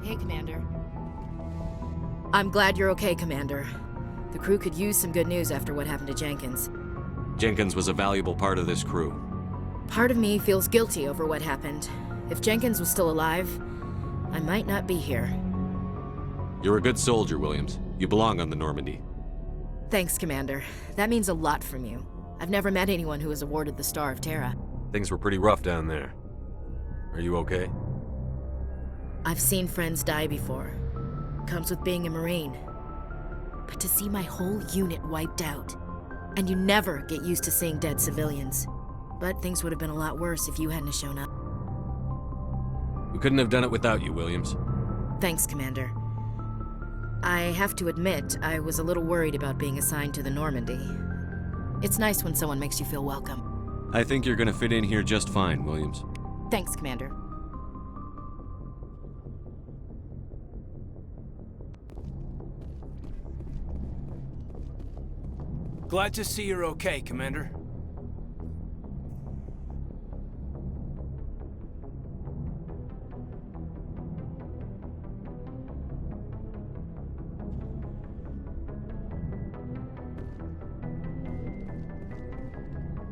okay, Commander. I'm glad you're okay, Commander. The crew could use some good news after what happened to Jenkins. Jenkins was a valuable part of this crew. Part of me feels guilty over what happened. If Jenkins was still alive, I might not be here. You're a good soldier, Williams. You belong on the Normandy. Thanks, Commander. That means a lot from you. I've never met anyone who was awarded the Star of Terra. Things were pretty rough down there. Are you okay? I've seen friends die before. Comes with being a Marine. But to see my whole unit wiped out, and you never get used to seeing dead civilians. But things would have been a lot worse if you hadn't shown up. We couldn't have done it without you, Williams. Thanks, Commander. I have to admit, I was a little worried about being assigned to the Normandy. It's nice when someone makes you feel welcome. I think you're gonna fit in here just fine, Williams. Thanks, Commander. Glad to see you're okay, Commander.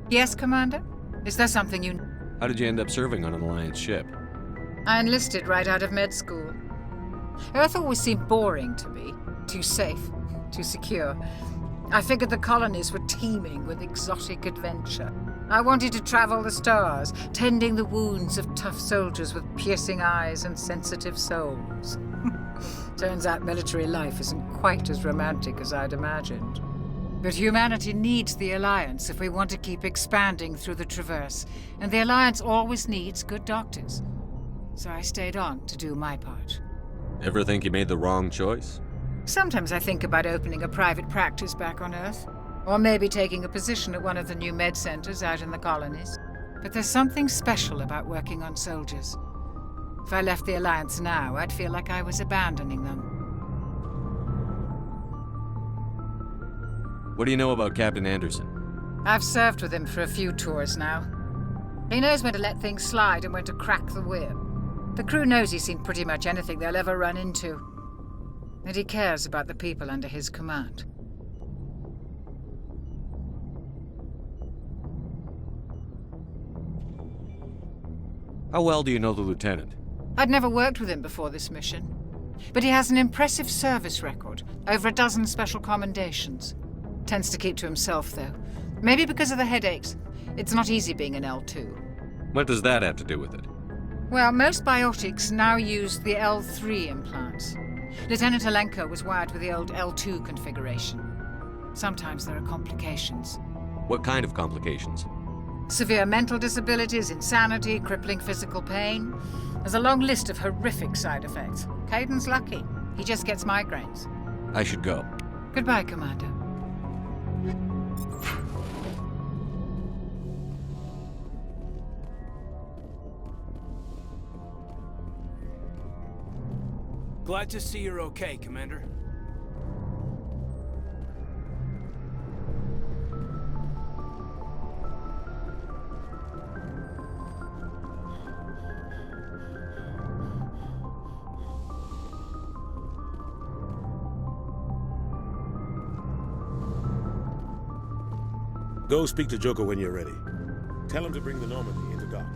Yes, Commander? Is there something you... How did you end up serving on an Alliance ship? I enlisted right out of med school. Earth always seemed boring to me. Too safe, too secure. I figured the colonies were teeming with exotic adventure. I wanted to travel the stars, tending the wounds of tough soldiers with piercing eyes and sensitive souls. Turns out military life isn't quite as romantic as I'd imagined. But humanity needs the Alliance if we want to keep expanding through the Traverse, and the Alliance always needs good doctors. So I stayed on to do my part. Ever think you made the wrong choice? Sometimes I think about opening a private practice back on Earth, or maybe taking a position at one of the new med centers out in the colonies. But there's something special about working on soldiers. If I left the Alliance now, I'd feel like I was abandoning them. What do you know about Captain Anderson? I've served with him for a few tours now. He knows when to let things slide and when to crack the whip. The crew knows he's seen pretty much anything they'll ever run into. And he cares about the people under his command. How well do you know the lieutenant? I'd never worked with him before this mission. But he has an impressive service record, over a dozen special commendations. Tends to keep to himself, though. Maybe because of the headaches. It's not easy being an L2. What does that have to do with it? Well, most biotics now use the L3 implants. Lieutenant Alenko was wired with the old L2 configuration. Sometimes there are complications. What kind of complications? Severe mental disabilities, insanity, crippling physical pain. There's a long list of horrific side effects. Caden's lucky. He just gets migraines. I should go. Goodbye, Commander. Glad to see you're okay, Commander. Go speak to Joker when you're ready. Tell him to bring the Normandy into dock.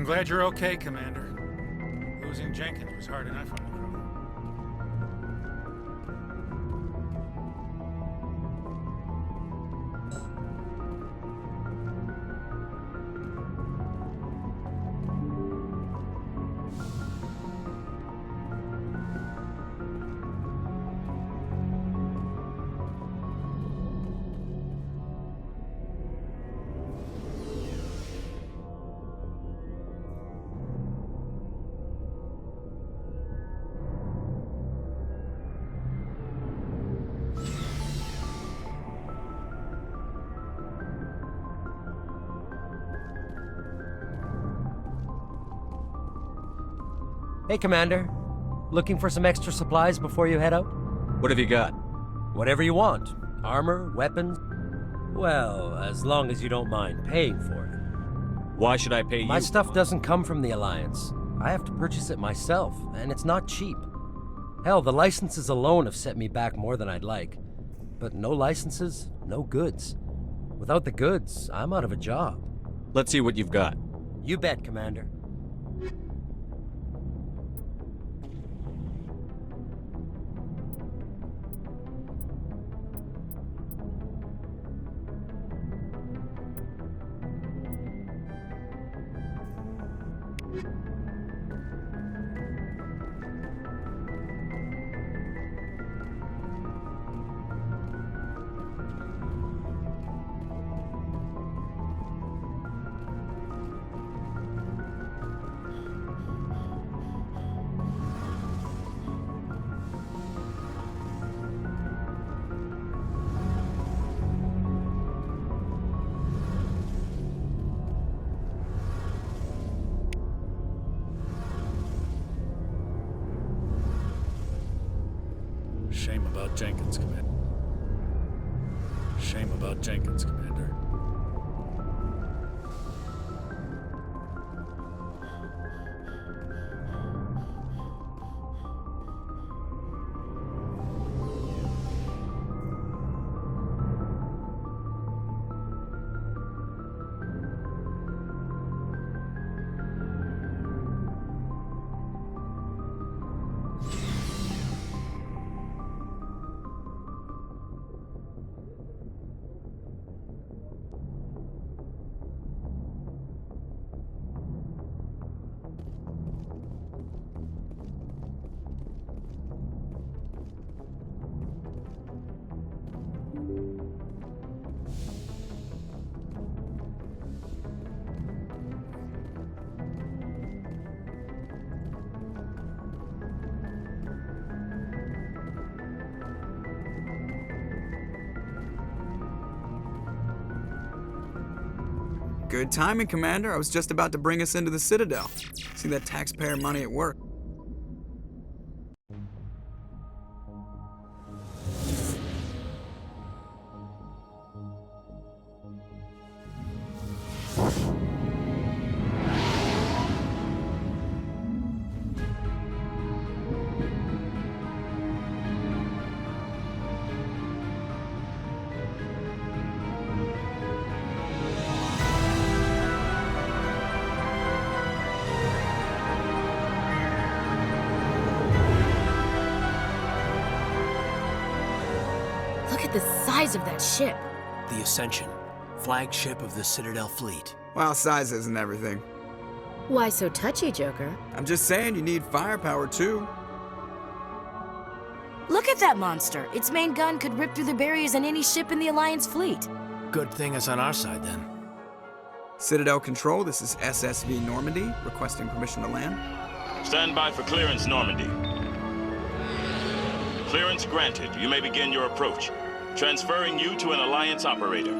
I'm glad you're okay, Commander. Losing Jenkins was hard enough on the crew. Hey, Commander. Looking for some extra supplies before you head out? What have you got? Whatever you want. Armor, weapons. Well, as long as you don't mind paying for it. Why should I pay you? My stuff doesn't come from the Alliance. I have to purchase it myself, and it's not cheap. Hell, the licenses alone have set me back more than I'd like. But no licenses, no goods. Without the goods, I'm out of a job. Let's see what you've got. You bet, Commander. Shame about Jenkins, Commander. Shame about Jenkins, Commander. Good timing, Commander. I was just about to bring us into the Citadel. See that taxpayer money at work. Look at the size of that ship. The Ascension, flagship of the Citadel fleet. Well, size isn't everything. Why so touchy, Joker? I'm just saying you need firepower, too. Look at that monster. Its main gun could rip through the barriers in any ship in the Alliance fleet. Good thing it's on our side, then. Citadel Control, this is SSV Normandy, requesting permission to land. Stand by for clearance, Normandy. Clearance granted. You may begin your approach. Transferring you to an Alliance operator.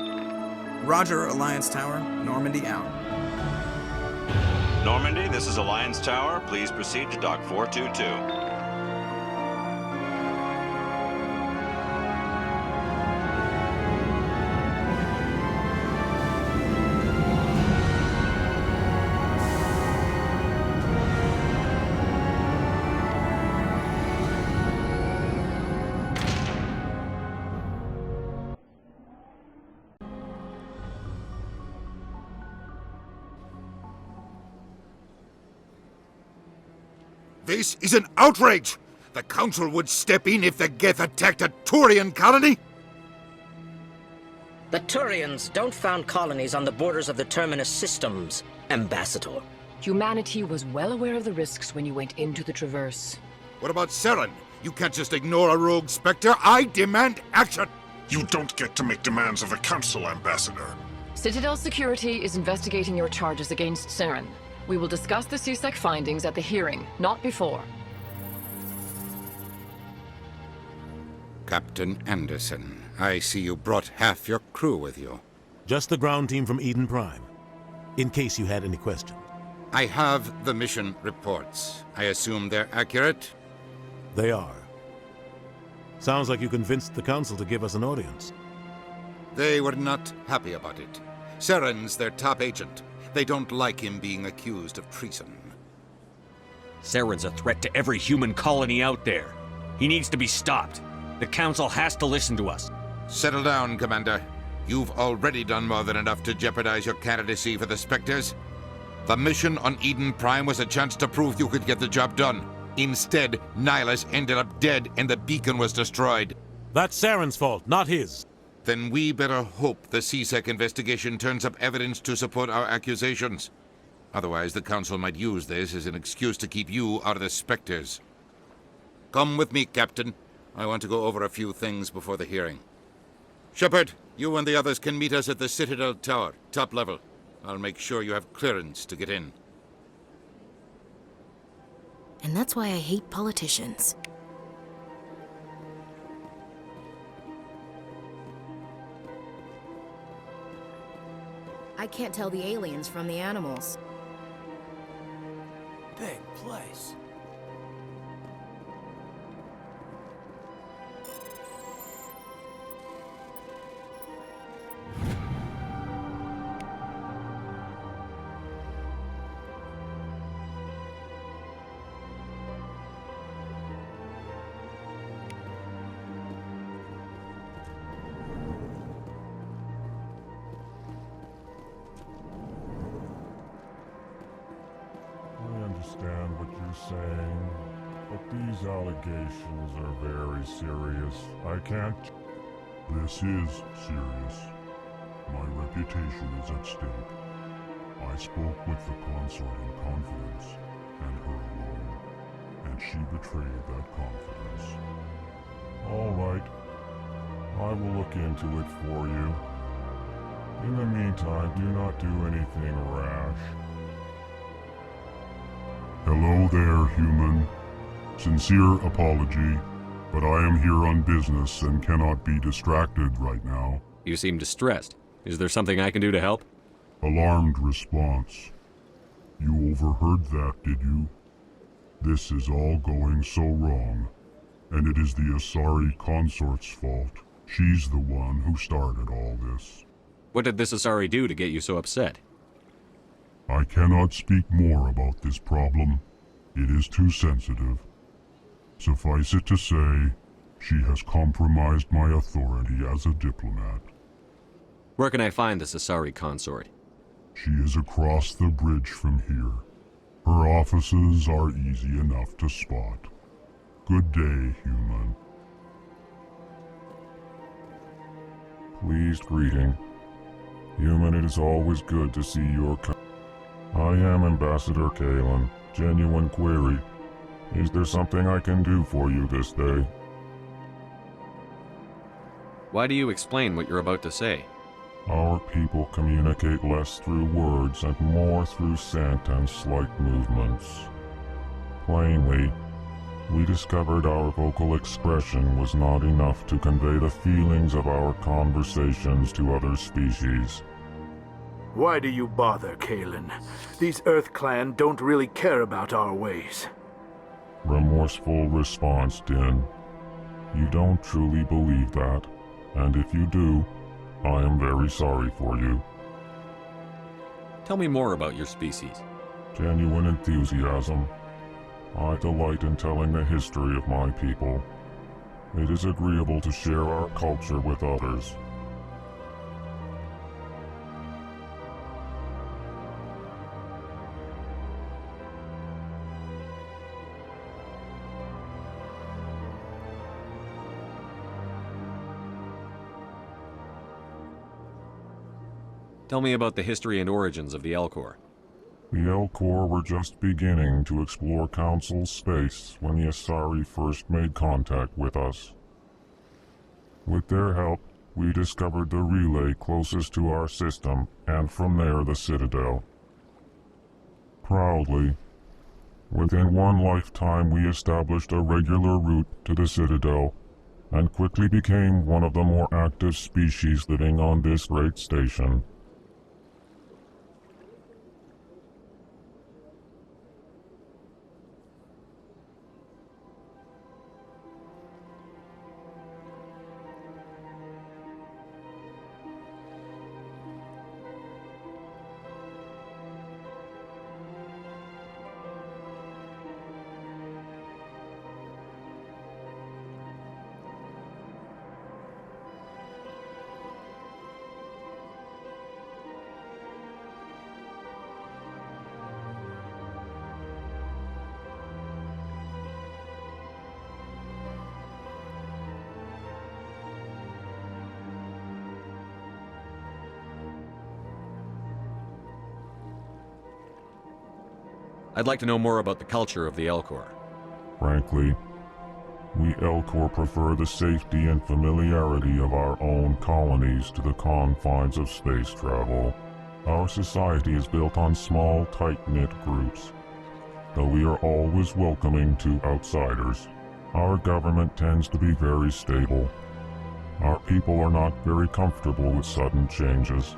Roger, Alliance Tower. Normandy out. Normandy, this is Alliance Tower. Please proceed to Dock 422. This is an outrage! The Council would step in if the Geth attacked a Turian colony? The Turians don't found colonies on the borders of the Terminus systems, Ambassador. Humanity was well aware of the risks when you went into the Traverse. What about Saren? You can't just ignore a rogue Spectre. I demand action! You don't get to make demands of the Council, Ambassador. Citadel Security is investigating your charges against Saren. We will discuss the CSEC findings at the hearing, not before. Captain Anderson, I see you brought half your crew with you. Just the ground team from Eden Prime, in case you had any questions. I have the mission reports. I assume they're accurate? They are. Sounds like you convinced the Council to give us an audience. They were not happy about it. Saren's their top agent. They don't like him being accused of treason. Saren's a threat to every human colony out there. He needs to be stopped. The Council has to listen to us. Settle down, Commander. You've already done more than enough to jeopardize your candidacy for the Spectres. The mission on Eden Prime was a chance to prove you could get the job done. Instead, Nihilus ended up dead and the beacon was destroyed. That's Saren's fault, not his. Then we better hope the C-Sec investigation turns up evidence to support our accusations. Otherwise, the Council might use this as an excuse to keep you out of the Spectres. Come with me, Captain. I want to go over a few things before the hearing. Shepard, you and the others can meet us at the Citadel Tower, top level. I'll make sure you have clearance to get in. And that's why I hate politicians. I can't tell the aliens from the animals. Big place. Understand what you're saying, but these allegations are very serious. I can't... This is serious. My reputation is at stake. I spoke with the consort in confidence, and her alone, and she betrayed that confidence. All right. I will look into it for you. In the meantime, do not do anything rash. Hello there, human. Sincere apology, but I am here on business and cannot be distracted right now. You seem distressed. Is there something I can do to help? Alarmed response. You overheard that, did you? This is all going so wrong, and it is the Asari consort's fault. She's the one who started all this. What did this Asari do to get you so upset? I cannot speak more about this problem. It is too sensitive. Suffice it to say, she has compromised my authority as a diplomat. Where can I find this Asari consort? She is across the bridge from here. Her offices are easy enough to spot. Good day, human. Pleased greeting. Human, it is always good to see your I am Ambassador Kalen. Genuine query. Is there something I can do for you this day? Why do you explain what you're about to say? Our people communicate less through words and more through scent and slight movements. Plainly, we discovered our vocal expression was not enough to convey the feelings of our conversations to other species. Why do you bother, Kalen? These Earth Clan don't really care about our ways. Remorseful response, Din. You don't truly believe that, and if you do, I am very sorry for you. Tell me more about your species. Genuine enthusiasm. I delight in telling the history of my people. It is agreeable to share our culture with others. Tell me about the history and origins of the Elcor. The Elcor were just beginning to explore Council space when the Asari first made contact with us. With their help, we discovered the relay closest to our system, and from there the Citadel. Proudly, within one lifetime we established a regular route to the Citadel, and quickly became one of the more active species living on this great station. I'd like to know more about the culture of the Elcor. Frankly, we Elcor prefer the safety and familiarity of our own colonies to the confines of space travel. Our society is built on small, tight-knit groups. Though we are always welcoming to outsiders, our government tends to be very stable. Our people are not very comfortable with sudden changes.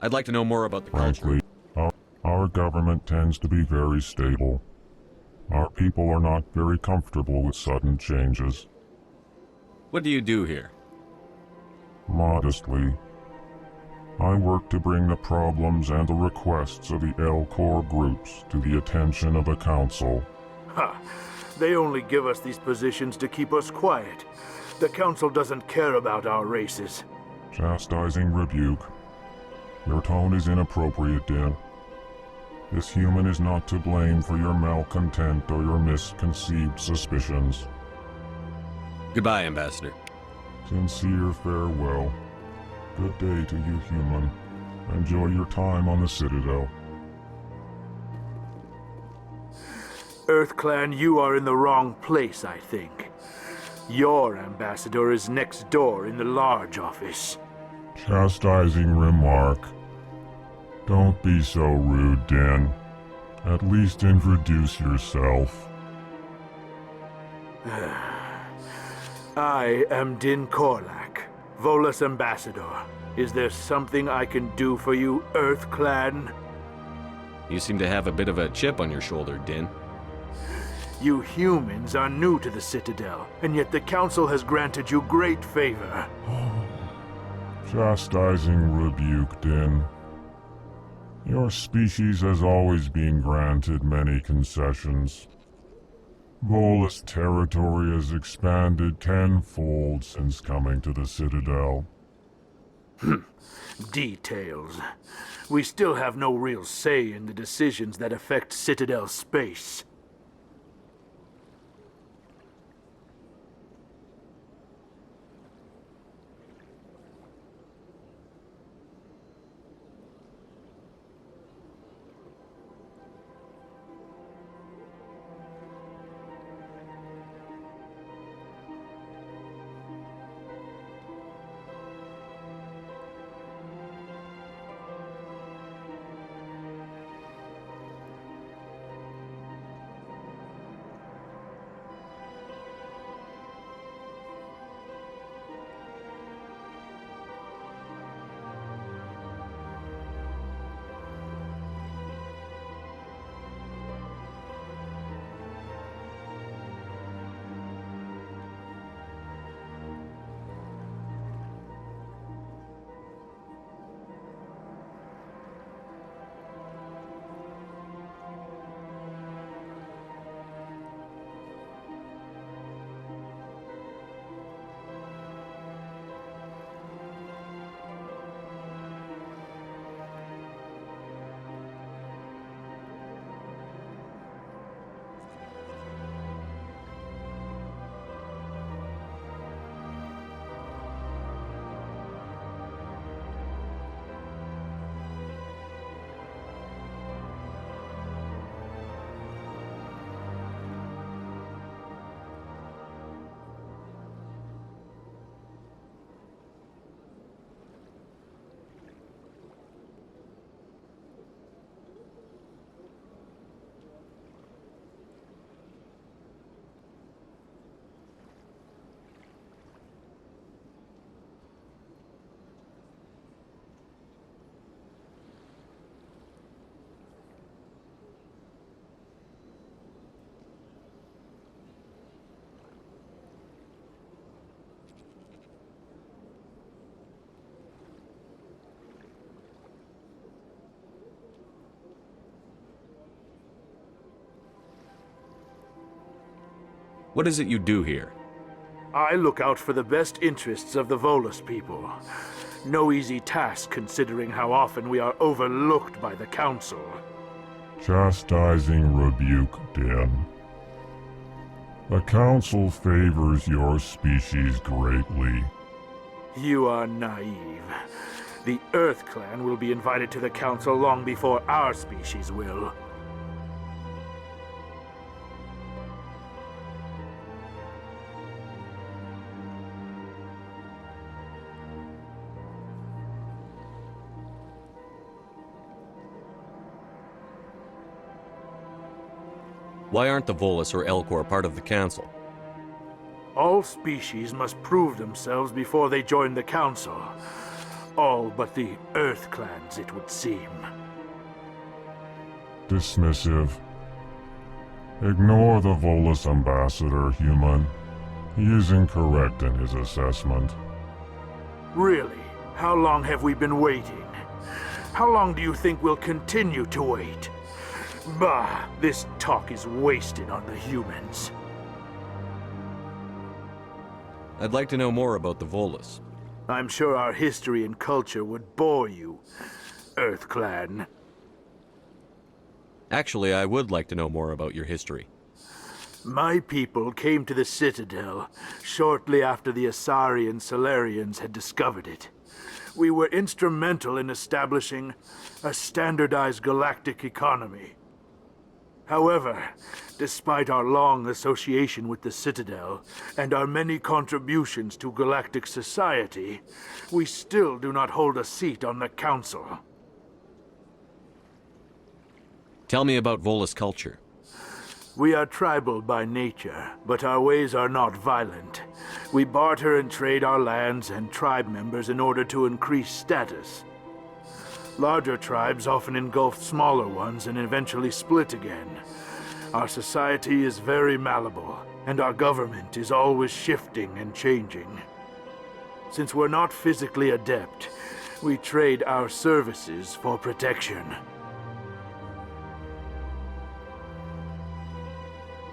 I'd like to know more about the culture. Frankly, our government tends to be very stable. Our people are not very comfortable with sudden changes. What do you do here? Modestly, I work to bring the problems and the requests of the Elcor groups to the attention of the Council. Ha! They only give us these positions to keep us quiet. The Council doesn't care about our races. Chastising rebuke. Your tone is inappropriate, Din. This human is not to blame for your malcontent or your misconceived suspicions. Goodbye, Ambassador. Sincere farewell. Good day to you, human. Enjoy your time on the Citadel. EarthClan, you are in the wrong place, I think. Your ambassador is next door in the large office. Chastising remark. Don't be so rude, Din. At least introduce yourself. I am Din Korlak, Volus ambassador. Is there something I can do for you, EarthClan? You seem to have a bit of a chip on your shoulder, Din. You humans are new to the Citadel, and yet the Council has granted you great favor. Chastising rebuke, Din. Your species has always been granted many concessions. Volus territory has expanded tenfold since coming to the Citadel. Details. We still have no real say in the decisions that affect Citadel space. What is it you do here? I look out for the best interests of the Volus people. No easy task considering how often we are overlooked by the Council. Chastising rebuke, Den. The Council favors your species greatly. You are naive. The Earth Clan will be invited to the Council long before our species will. Why aren't the Volus or Elcor part of the Council? All species must prove themselves before they join the Council. All but the Earth Clans, it would seem. Dismissive. Ignore the Volus ambassador, human. He is incorrect in his assessment. Really? How long have we been waiting? How long do you think we'll continue to wait? Bah, this talk is wasted on the humans. I'd like to know more about the Volus. I'm sure our history and culture would bore you, Earth Clan. Actually, I would like to know more about your history. My people came to the Citadel shortly after the Asari and Solarians had discovered it. We were instrumental in establishing a standardized galactic economy. However, despite our long association with the Citadel and our many contributions to galactic society, we still do not hold a seat on the Council. Tell me about Volus culture. We are tribal by nature, but our ways are not violent. We barter and trade our lands and tribe members in order to increase status. Larger tribes often engulf smaller ones and eventually split again. Our society is very malleable, and our government is always shifting and changing. Since we're not physically adept, we trade our services for protection.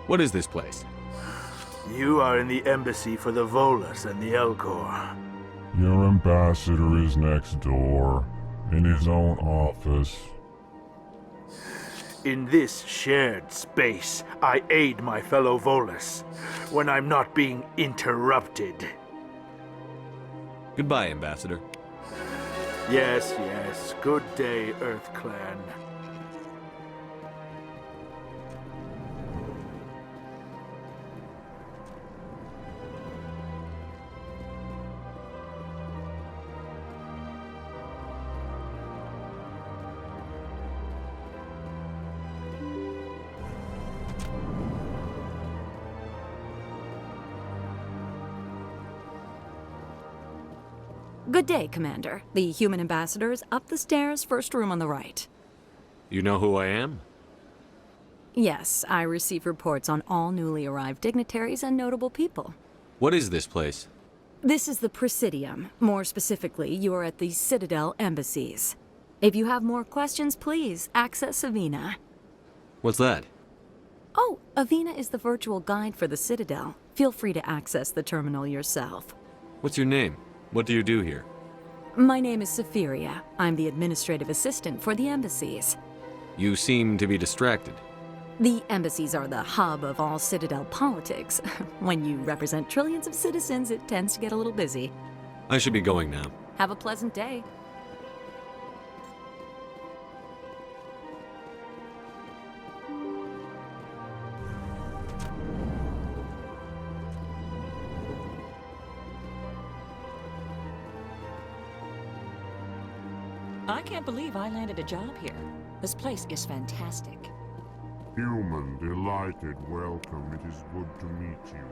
What is this place? You are in the embassy for the Volus and the Elcor. Your ambassador is next door, in his own office. In this shared space, I aid my fellow Volus when I'm not being interrupted. Goodbye, Ambassador. Yes, yes. Good day, Earth Clan. Good day, Commander. The human ambassador is up the stairs, first room on the right. You know who I am? Yes, I receive reports on all newly arrived dignitaries and notable people. What is this place? This is the Presidium. More specifically, you are at the Citadel embassies. If you have more questions, please access Avina. What's that? Oh, Avina is the virtual guide for the Citadel. Feel free to access the terminal yourself. What's your name? What do you do here? My name is Safiria. I'm the administrative assistant for the embassies. You seem to be distracted. The embassies are the hub of all Citadel politics. When you represent trillions of citizens, it tends to get a little busy. I should be going now. Have a pleasant day. I can't believe I landed a job here. This place is fantastic. Human, delighted, welcome. It is good to meet you.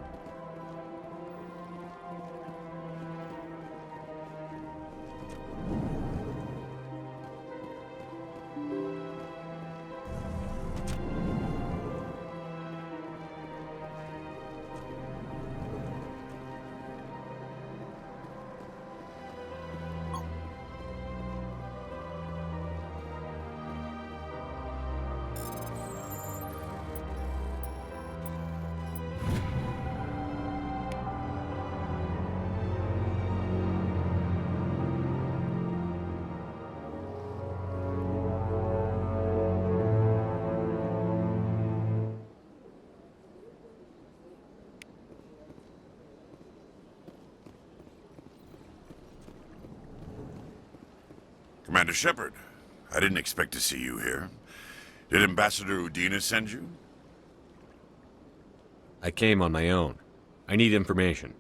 Commander Shepard, I didn't expect to see you here. Did Ambassador Udina send you? I came on my own. I need information.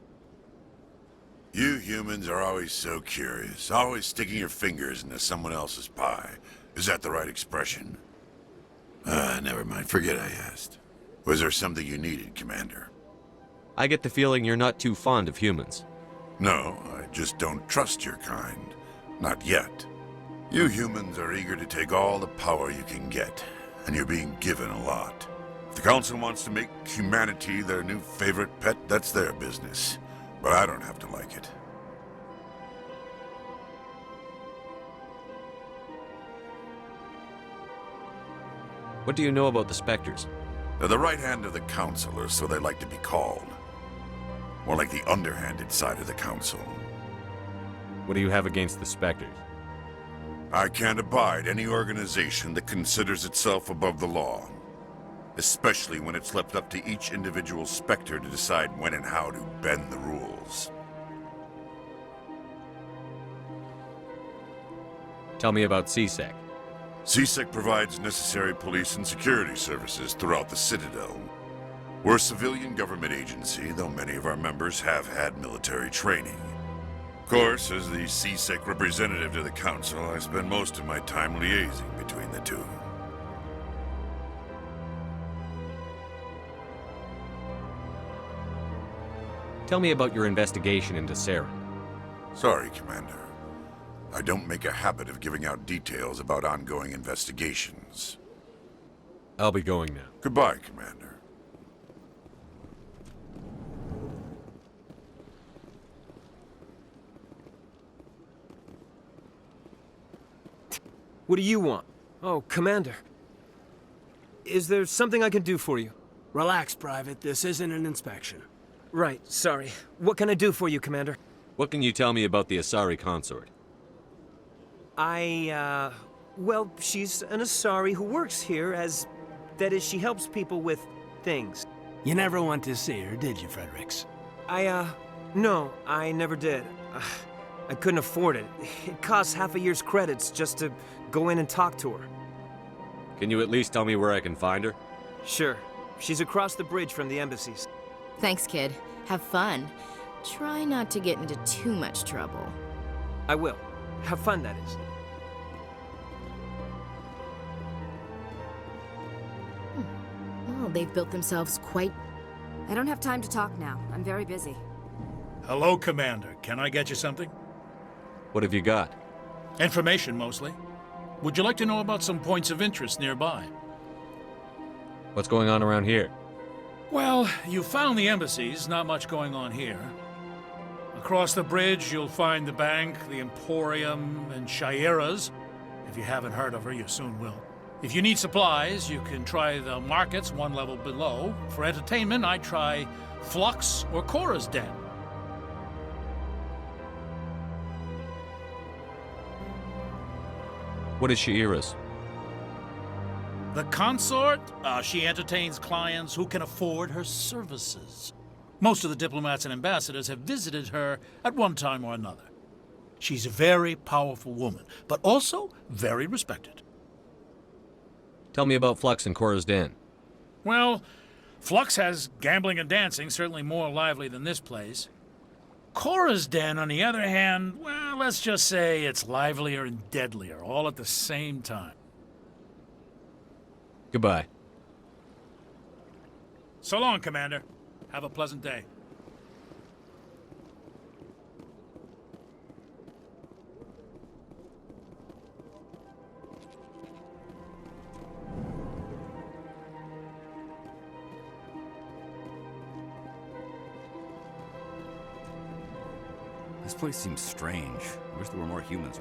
You humans are always so curious, always sticking your fingers into someone else's pie. Is that the right expression? Never mind. Forget I asked. Was there something you needed, Commander? I get the feeling you're not too fond of humans. No, I just don't trust your kind. Not yet. You humans are eager to take all the power you can get, and you're being given a lot. If the Council wants to make humanity their new favorite pet, that's their business. But I don't have to like it. What do you know about the Spectres? They're the right hand of the Council, or so they like to be called. More like the underhanded side of the Council. What do you have against the Spectres? I can't abide any organization that considers itself above the law. Especially when it's left up to each individual Spectre to decide when and how to bend the rules. Tell me about C-Sec. C-Sec provides necessary police and security services throughout the Citadel. We're a civilian government agency, though many of our members have had military training. Of course, as the C-Sec representative to the Council, I spend most of my time liaising between the two. Tell me about your investigation into Saren. Sorry, Commander. I don't make a habit of giving out details about ongoing investigations. I'll be going now. Goodbye, Commander. What do you want? Oh, Commander. Is there something I can do for you? Relax, Private. This isn't an inspection. Right, sorry. What can I do for you, Commander? What can you tell me about the Asari consort? Well, she's an Asari who works here as... That is, she helps people with things. You never went to see her, did you, Fredericks? No, I never did. I couldn't afford it. It costs half a year's credits just to go in and talk to her. Can you at least tell me where I can find her? Sure. She's across the bridge from the embassies. Thanks, kid. Have fun. Try not to get into too much trouble. I will. Have fun, that is. Well, they've built themselves quite... I don't have time to talk now. I'm very busy. Hello, Commander. Can I get you something? What have you got? Information, mostly. Would you like to know about some points of interest nearby? What's going on around here? Well, you found the embassies. Not much going on here. Across the bridge, you'll find the bank, the Emporium, and Shaira's. If you haven't heard of her, you soon will. If you need supplies, you can try the markets one level below. For entertainment, I'd try Flux or Cora's Den. What is Shaira's? The consort, she entertains clients who can afford her services. Most of the diplomats and ambassadors have visited her at one time or another. She's a very powerful woman, but also very respected. Tell me about Flux and Cora's Den. Well, Flux has gambling and dancing, certainly more lively than this place. Cora's Den, on the other hand, well, let's just say it's livelier and deadlier, all at the same time. Goodbye. So long, Commander. Have a pleasant day. This place seems strange. I wish there were more humans.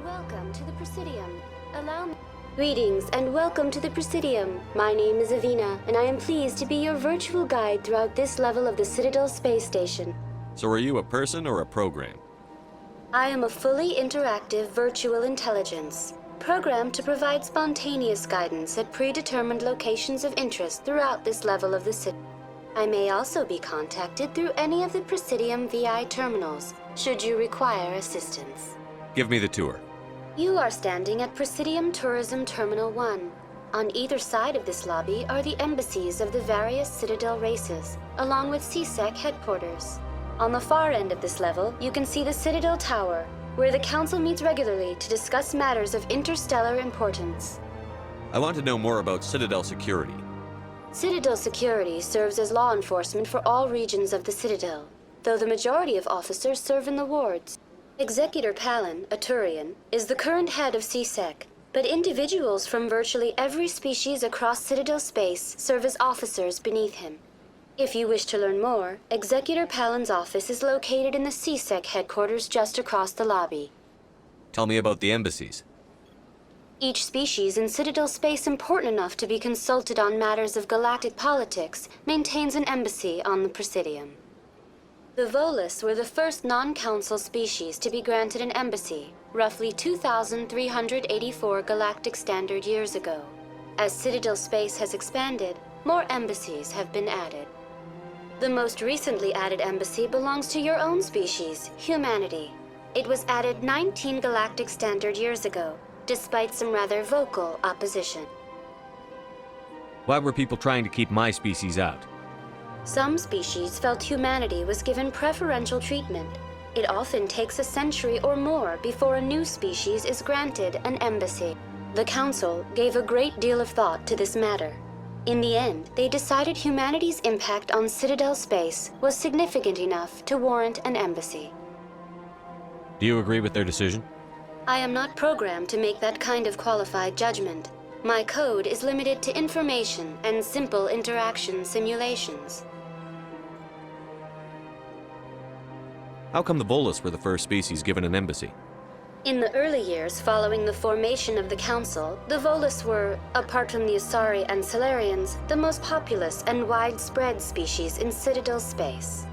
Welcome to the Presidium. Allow me... Greetings and welcome to the Presidium. My name is Avina, and I am pleased to be your virtual guide throughout this level of the Citadel Space Station. So are you a person or a program? I am a fully interactive virtual intelligence. programmed to provide spontaneous guidance at predetermined locations of interest throughout this level of the city. I may also be contacted through any of the Presidium VI terminals, should you require assistance. Give me the tour. You are standing at Presidium Tourism Terminal 1. On either side of this lobby are the embassies of the various Citadel races, along with CSEC headquarters. On the far end of this level, you can see the Citadel Tower, where the Council meets regularly to discuss matters of interstellar importance. I want to know more about Citadel security. Citadel security serves as law enforcement for all regions of the Citadel, though the majority of officers serve in the wards. Executor Palin, a Turian, is the current head of CSEC, but individuals from virtually every species across Citadel space serve as officers beneath him. If you wish to learn more, Executor Palin's office is located in the CSEC headquarters just across the lobby. Tell me about the embassies. Each species in Citadel space important enough to be consulted on matters of galactic politics maintains an embassy on the Presidium. The Volus were the first non-council species to be granted an embassy, roughly 2,384 galactic standard years ago. As Citadel space has expanded, more embassies have been added. The most recently added embassy belongs to your own species, humanity. It was added 19 galactic standard years ago, despite some rather vocal opposition. Why were people trying to keep my species out? Some species felt humanity was given preferential treatment. It often takes a century or more before a new species is granted an embassy. The Council gave a great deal of thought to this matter. In the end, they decided humanity's impact on Citadel space was significant enough to warrant an embassy. Do you agree with their decision? I am not programmed to make that kind of qualified judgment. My code is limited to information and simple interaction simulations. How come the Volus were the first species given an embassy? In the early years following the formation of the Council, the Volus were, apart from the Asari and Salarians, the most populous and widespread species in Citadel space.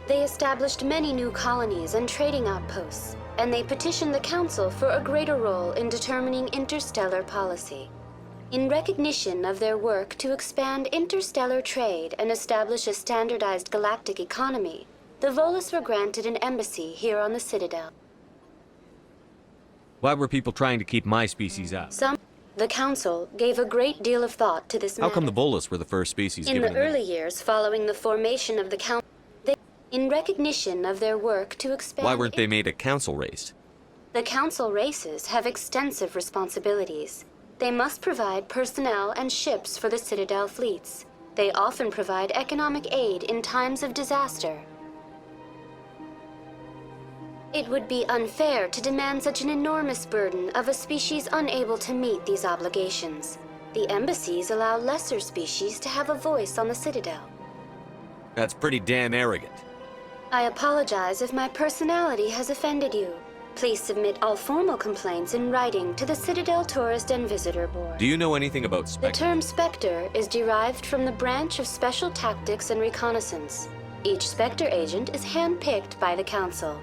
They established many new colonies and trading outposts, and they petitioned the Council for a greater role in determining interstellar policy. In recognition of their work to expand interstellar trade and establish a standardized galactic economy, the Volus were granted an embassy here on the Citadel. Why were people trying to keep my species out? The Council gave a great deal of thought to this matter. How come the Volus were the first species In given the early years following the formation of the Council, in recognition of their work to expand... Why weren't they made a council race? The Council races have extensive responsibilities. They must provide personnel and ships for the Citadel fleets. They often provide economic aid in times of disaster. It would be unfair to demand such an enormous burden of a species unable to meet these obligations. The embassies allow lesser species to have a voice on the Citadel. That's pretty damn arrogant. I apologize if my personality has offended you. Please submit all formal complaints in writing to the Citadel Tourist and Visitor Board. Do you know anything about The Spectre? term Spectre is derived from the branch of Special Tactics and Reconnaissance. Each Spectre agent is handpicked by the Council.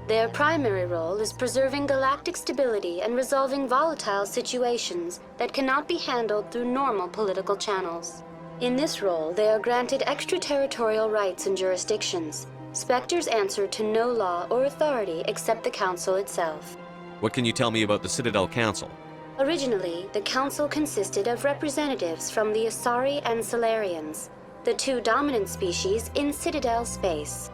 Their primary role is preserving galactic stability and resolving volatile situations that cannot be handled through normal political channels. In this role, they are granted extraterritorial rights and jurisdictions. Spectres answer to no law or authority except the Council itself. What can you tell me about the Citadel Council? Originally, the Council consisted of representatives from the Asari and Salarians, the two dominant species in Citadel space.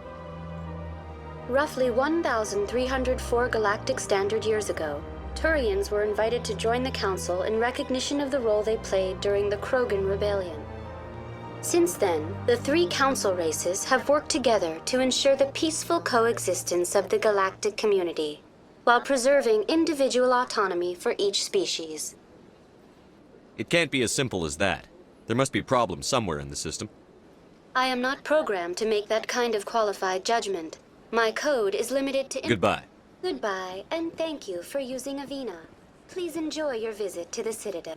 Roughly 1,304 galactic standard years ago, Turians were invited to join the Council in recognition of the role they played during the Krogan Rebellion. Since then, the three Council races have worked together to ensure the peaceful coexistence of the galactic community, while preserving individual autonomy for each species. It can't be as simple as that. There must be problems somewhere in the system. I am not programmed to make that kind of qualified judgment. My code is limited to... Goodbye. Goodbye, and thank you for using Avina. Please enjoy your visit to the Citadel.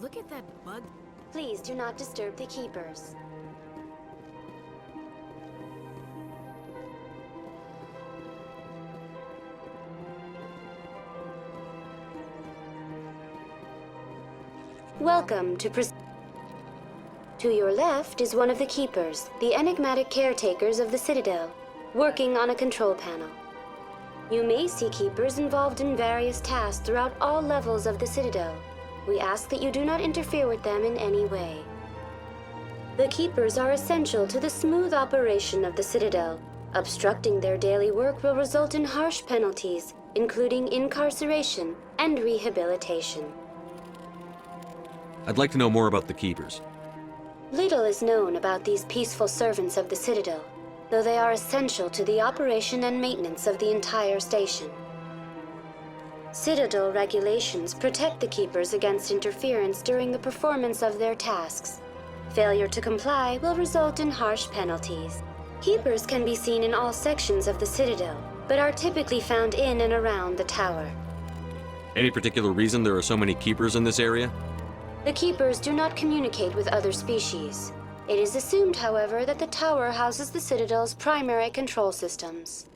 Look at that bug. Please do not disturb the keepers. Welcome to To your left is one of the keepers, the enigmatic caretakers of the Citadel, working on a control panel. You may see keepers involved in various tasks throughout all levels of the Citadel. We ask that you do not interfere with them in any way. The keepers are essential to the smooth operation of the Citadel. Obstructing their daily work will result in harsh penalties, including incarceration and rehabilitation. I'd like to know more about the Keepers. Little is known about these peaceful servants of the Citadel, though they are essential to the operation and maintenance of the entire station. Citadel regulations protect the Keepers against interference during the performance of their tasks. Failure to comply will result in harsh penalties. Keepers can be seen in all sections of the Citadel, but are typically found in and around the tower. Any particular reason there are so many Keepers in this area? The Keepers do not communicate with other species. It is assumed, however, that the tower houses the Citadel's primary control systems.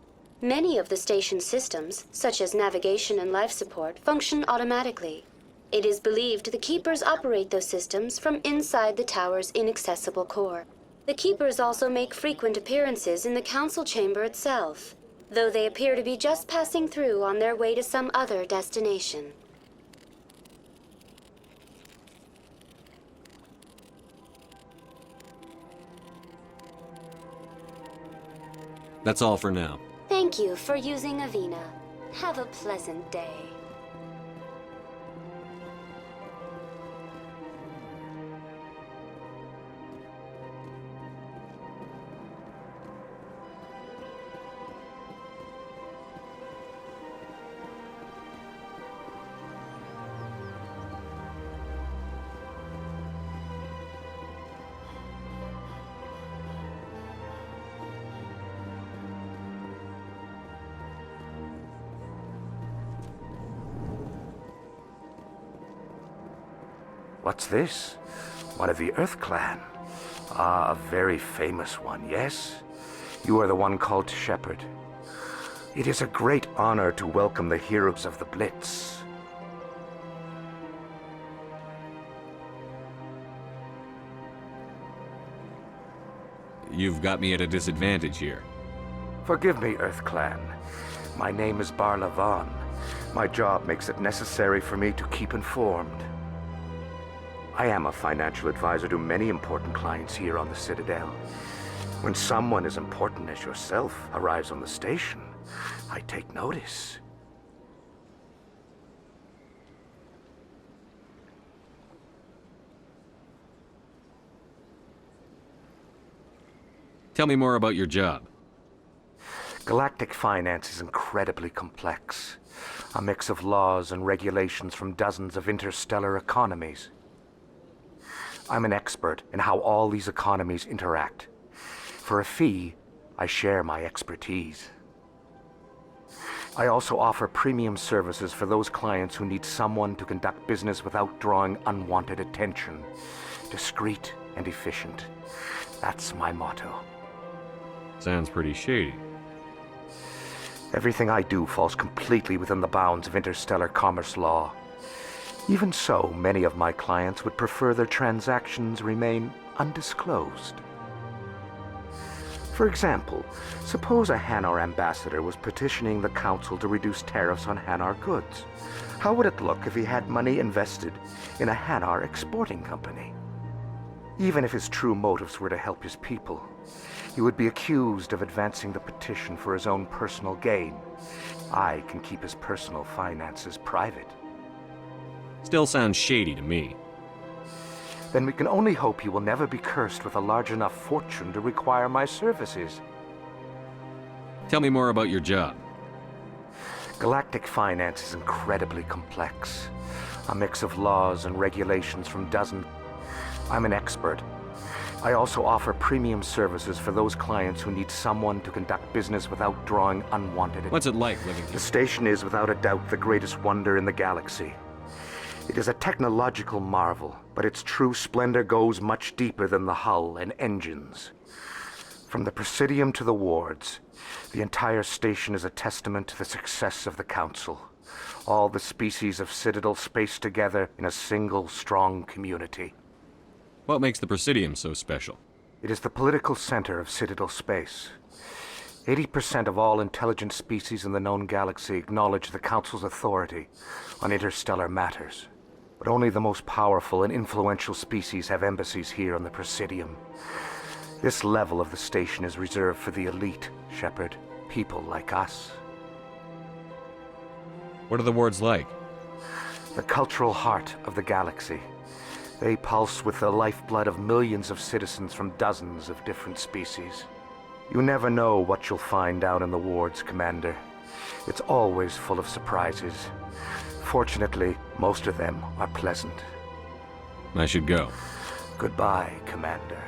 Many of the station's systems, such as navigation and life support, function automatically. It is believed the Keepers operate those systems from inside the tower's inaccessible core. The Keepers also make frequent appearances in the council chamber itself, though they appear to be just passing through on their way to some other destination. That's all for now. Thank you for using Avina. Have a pleasant day. What's this? One of the Earth Clan. Ah, a very famous one, yes? You are the one called Shepard. It is a great honor to welcome the heroes of the Blitz. You've got me at a disadvantage here. Forgive me, Earth Clan. My name is Barla Vaughn. My job makes it necessary for me to keep informed. I am a financial advisor to many important clients here on the Citadel. When someone as important as yourself arrives on the station, I take notice. Tell me more about your job. Galactic finance is incredibly complex. A mix of laws and regulations from dozens of interstellar economies. I'm an expert in how all these economies interact. For a fee, I share my expertise. I also offer premium services for those clients who need someone to conduct business without drawing unwanted attention. Discreet and efficient. That's my motto. Sounds pretty shady. Everything I do falls completely within the bounds of interstellar commerce law. Even so, many of my clients would prefer their transactions remain undisclosed. For example, suppose a Hanar ambassador was petitioning the council to reduce tariffs on Hanar goods. How would it look if he had money invested in a Hanar exporting company? Even if his true motives were to help his people, he would be accused of advancing the petition for his own personal gain. I can keep his personal finances private. Still sounds shady to me. Then we can only hope he will never be cursed with a large enough fortune to require my services. Tell me more about your job. Galactic finance is incredibly complex. A mix of laws and regulations from dozens. I'm an expert. I also offer premium services for those clients who need someone to conduct business without drawing unwanted attention. What's it like living here? The station is without a doubt the greatest wonder in the galaxy. It is a technological marvel, but its true splendor goes much deeper than the hull and engines. From the Presidium to the wards, the entire station is a testament to the success of the Council. All the species of Citadel spaced together in a single, strong community. What makes the Presidium so special? It is the political center of Citadel space. 80% of all intelligent species in the known galaxy acknowledge the Council's authority on interstellar matters. But only the most powerful and influential species have embassies here on the Presidium. This level of the station is reserved for the elite, Shepard. People like us. What are the wards like? The cultural heart of the galaxy. They pulse with the lifeblood of millions of citizens from dozens of different species. You never know what you'll find down in the wards, Commander. It's always full of surprises. Fortunately, most of them are pleasant. I should go. Goodbye, Commander.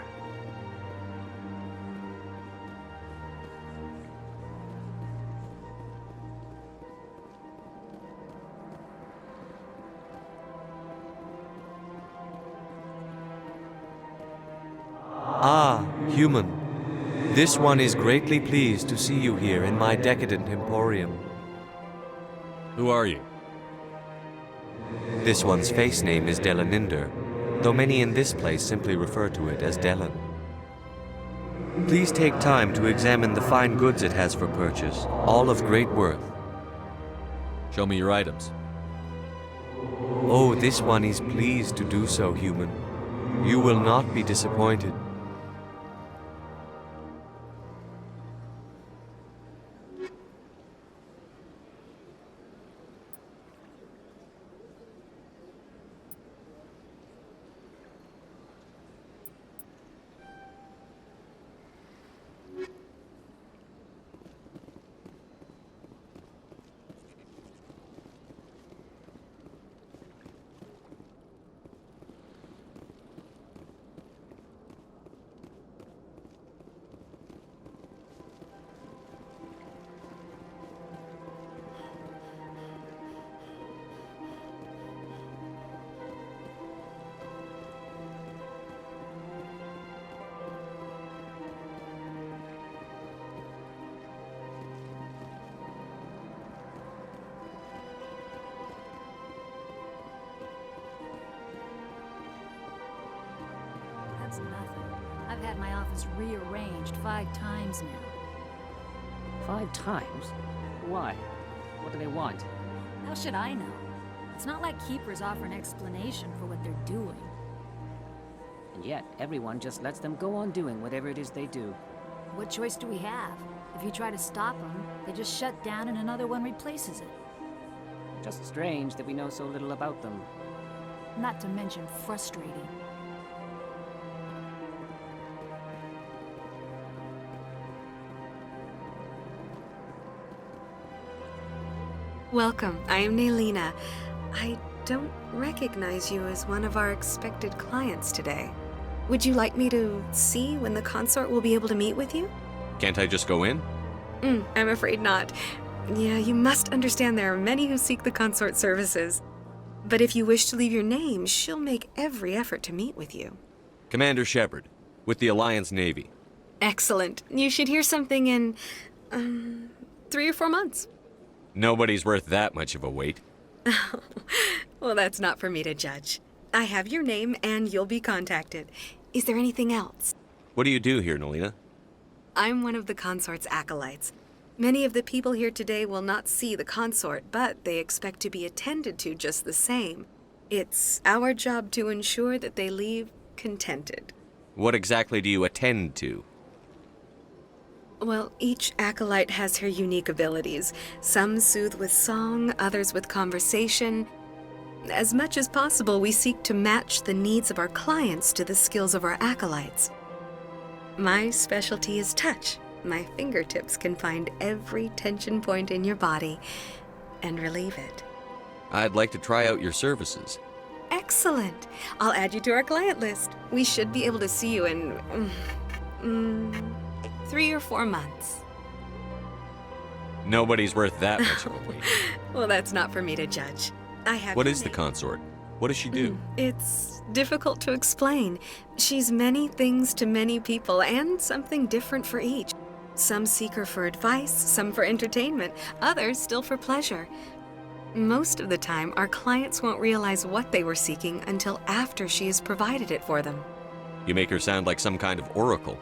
Ah, human. This one is greatly pleased to see you here in my decadent emporium. Who are you? This one's face name is Delaninder, though many in this place simply refer to it as Delan. Please take time to examine the fine goods it has for purchase, all of great worth. Show me your items. Oh, this one is pleased to do so, human. You will not be disappointed. That's nothing. I've had my office rearranged 5 times now. 5 times? Why? What do they want? How should I know? It's not like Keepers offer an explanation for what they're doing. And yet, everyone just lets them go on doing whatever it is they do. What choice do we have? If you try to stop them, they just shut down and another one replaces it. Just strange that we know so little about them. Not to mention frustrating. Welcome, I am Naylina. I don't recognize you as one of our expected clients today. Would you like me to see when the consort will be able to meet with you? Can't I just go in? I'm afraid not. Yeah, you must understand there are many who seek the consort services. But if you wish to leave your name, she'll make every effort to meet with you. Commander Shepard, with the Alliance Navy. Excellent. You should hear something in, 3 or 4 months. Nobody's worth that much of a wait. Well, that's not for me to judge. I have your name and you'll be contacted. Is there anything else? What do you do here, Naylina? I'm one of the consort's acolytes. Many of the people here today will not see the consort, but they expect to be attended to just the same. It's our job to ensure that they leave contented. What exactly do you attend to? Well, each acolyte has her unique abilities. Some soothe with song, others with conversation. As much as possible, we seek to match the needs of our clients to the skills of our acolytes. My specialty is touch. My fingertips can find every tension point in your body and relieve it. I'd like to try out your services. Excellent. I'll add you to our client list. We should be able to see you in 3 or 4 months. Nobody's worth that much of a wait. Well, that's not for me to judge. I have What your is the name. consort? What does she do? It's difficult to explain. She's many things to many people, and something different for each. Some seek her for advice, some for entertainment, others still for pleasure. Most of the time, our clients won't realize what they were seeking until after she has provided it for them. You make her sound like some kind of oracle.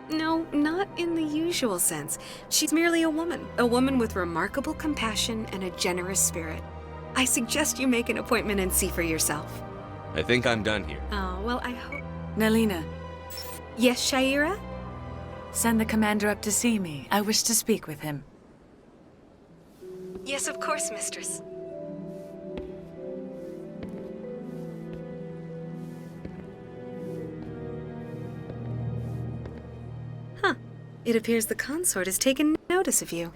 No, not in the usual sense. She's merely a woman with remarkable compassion and a generous spirit. I suggest you make an appointment and see for yourself. I think I'm done here. Oh, well, I hope... Nalina. Yes, Shaira? Send the commander up to see me. I wish to speak with him. Yes, of course, mistress. Huh. It appears the consort has taken notice of you.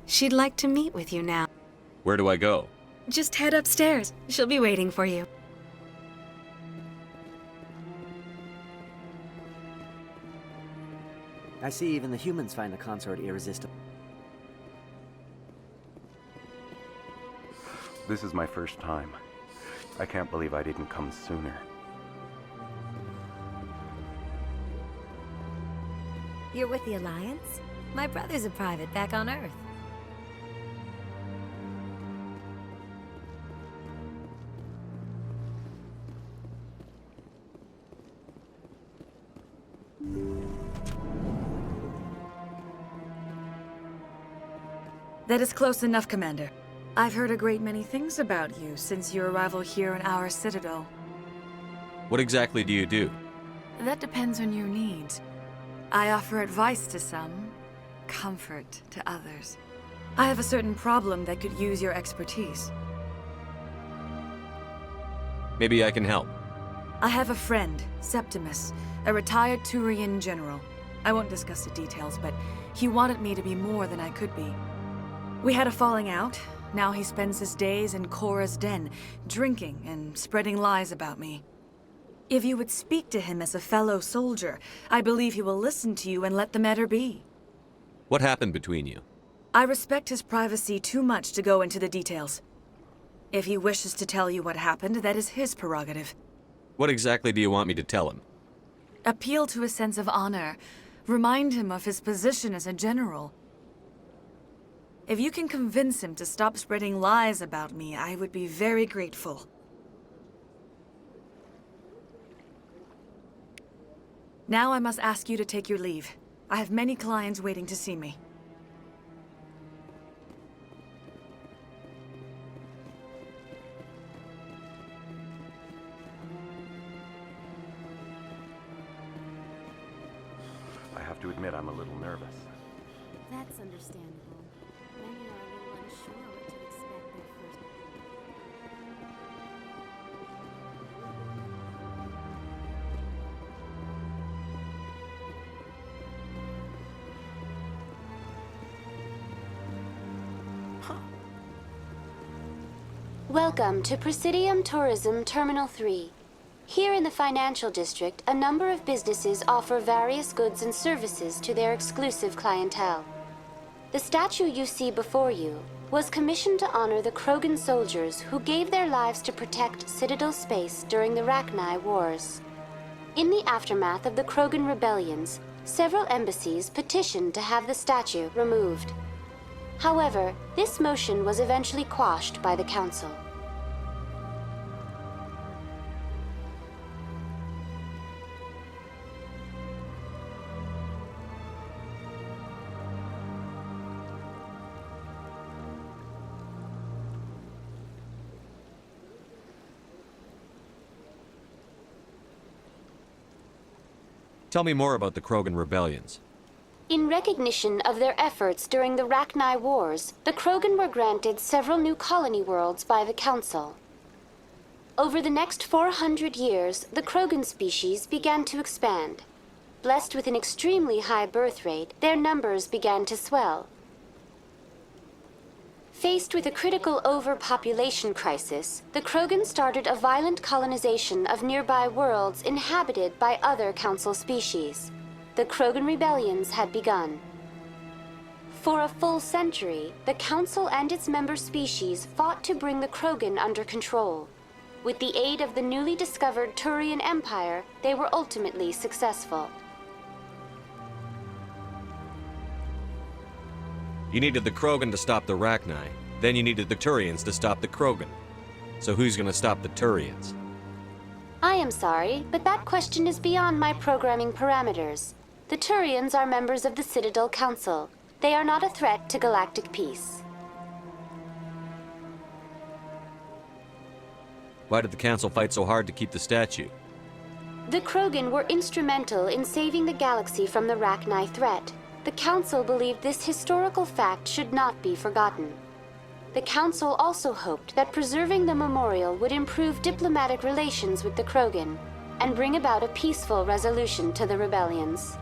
She'd like to meet with you now. Where do I go? Just head upstairs. She'll be waiting for you. I see even the humans find the consort irresistible. This is my first time. I can't believe I didn't come sooner. You're with the Alliance? My brother's a private back on Earth. That is close enough, Commander. I've heard a great many things about you since your arrival here in our citadel. What exactly do you do? That depends on your needs. I offer advice to some, comfort to others. I have a certain problem that could use your expertise. Maybe I can help. I have a friend, Septimus, a retired Turian general. I won't discuss the details, but he wanted me to be more than I could be. We had a falling out. Now he spends his days in Korra's den, drinking and spreading lies about me. If you would speak to him as a fellow soldier, I believe he will listen to you and let the matter be. What happened between you? I respect his privacy too much to go into the details. If he wishes to tell you what happened, that is his prerogative. What exactly do you want me to tell him? Appeal to his sense of honor. Remind him of his position as a general. If you can convince him to stop spreading lies about me, I would be very grateful. Now I must ask you to take your leave. I have many clients waiting to see me. I have to admit I'm a little nervous. That's understandable. Many are a little unsure what to expect their first... Welcome to Presidium Tourism Terminal 3. Here in the financial district, a number of businesses offer various goods and services to their exclusive clientele. The statue you see before you was commissioned to honor the Krogan soldiers who gave their lives to protect Citadel space during the Rachni Wars. In the aftermath of the Krogan rebellions, several embassies petitioned to have the statue removed. However, this motion was eventually quashed by the Council. Tell me more about the Krogan rebellions. In recognition of their efforts during the Rachni Wars, the Krogan were granted several new colony worlds by the Council. Over the next 400 years, the Krogan species began to expand. Blessed with an extremely high birth rate, their numbers began to swell. Faced with a critical overpopulation crisis, the Krogan started a violent colonization of nearby worlds inhabited by other Council species. The Krogan rebellions had begun. For a full century, the Council and its member species fought to bring the Krogan under control. With the aid of the newly discovered Turian Empire, they were ultimately successful. You needed the Krogan to stop the Rachni. Then you needed the Turians to stop the Krogan. So who's gonna stop the Turians? I am sorry, but that question is beyond my programming parameters. The Turians are members of the Citadel Council. They are not a threat to galactic peace. Why did the Council fight so hard to keep the statue? The Krogan were instrumental in saving the galaxy from the Rachni threat. The Council believed this historical fact should not be forgotten. The Council also hoped that preserving the memorial would improve diplomatic relations with the Krogan and bring about a peaceful resolution to the rebellions.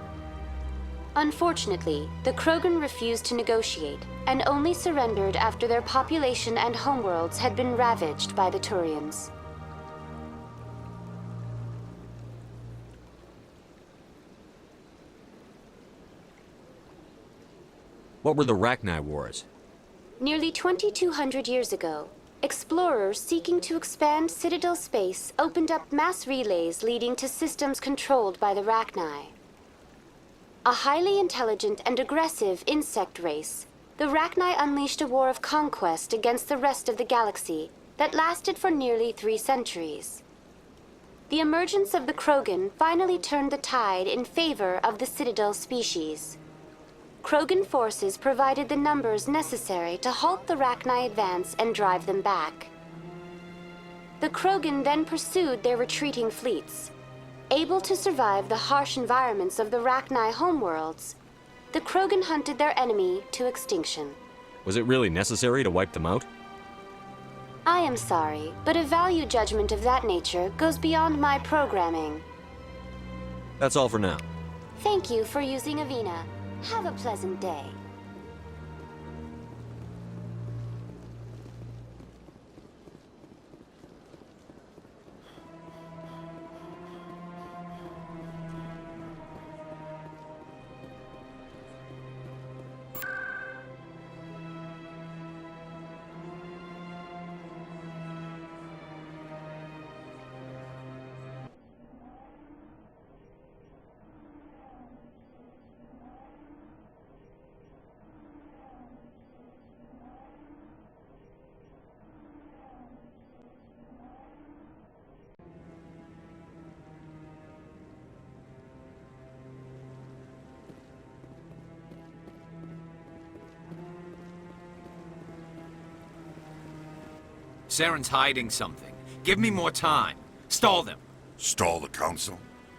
Unfortunately, the Krogan refused to negotiate and only surrendered after their population and homeworlds had been ravaged by the Turians. What were the Rachni Wars? Nearly 2,200 years ago, explorers seeking to expand Citadel space opened up mass relays leading to systems controlled by the Rachni. A highly intelligent and aggressive insect race, the Rachni unleashed a war of conquest against the rest of the galaxy that lasted for nearly 3 centuries. The emergence of the Krogan finally turned the tide in favor of the Citadel species. Krogan forces provided the numbers necessary to halt the Rachni advance and drive them back. The Krogan then pursued their retreating fleets. Able to survive the harsh environments of the Rachni homeworlds, the Krogan hunted their enemy to extinction. Was it really necessary to wipe them out? I am sorry, but a value judgment of that nature goes beyond my programming. That's all for now. Thank you for using Avina. Have a pleasant day. Saren's hiding something. Give me more time. Stall them. Stall the Council?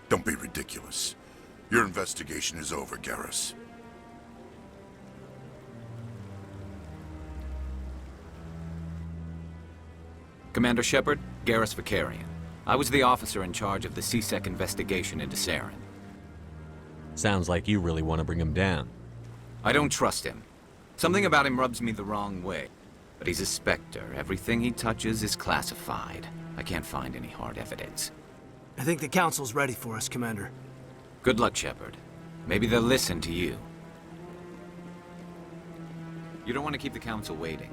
Don't be ridiculous. Your investigation is over, Garrus. Commander Shepard, Garrus Vakarian. I was the officer in charge of the C-Sec investigation into Saren. Sounds like you really want to bring him down. I don't trust him. Something about him rubs me the wrong way. But he's a Spectre. Everything he touches is classified. I can't find any hard evidence. I think the Council's ready for us, Commander. Good luck, Shepard. Maybe they'll listen to you. You don't want to keep the Council waiting.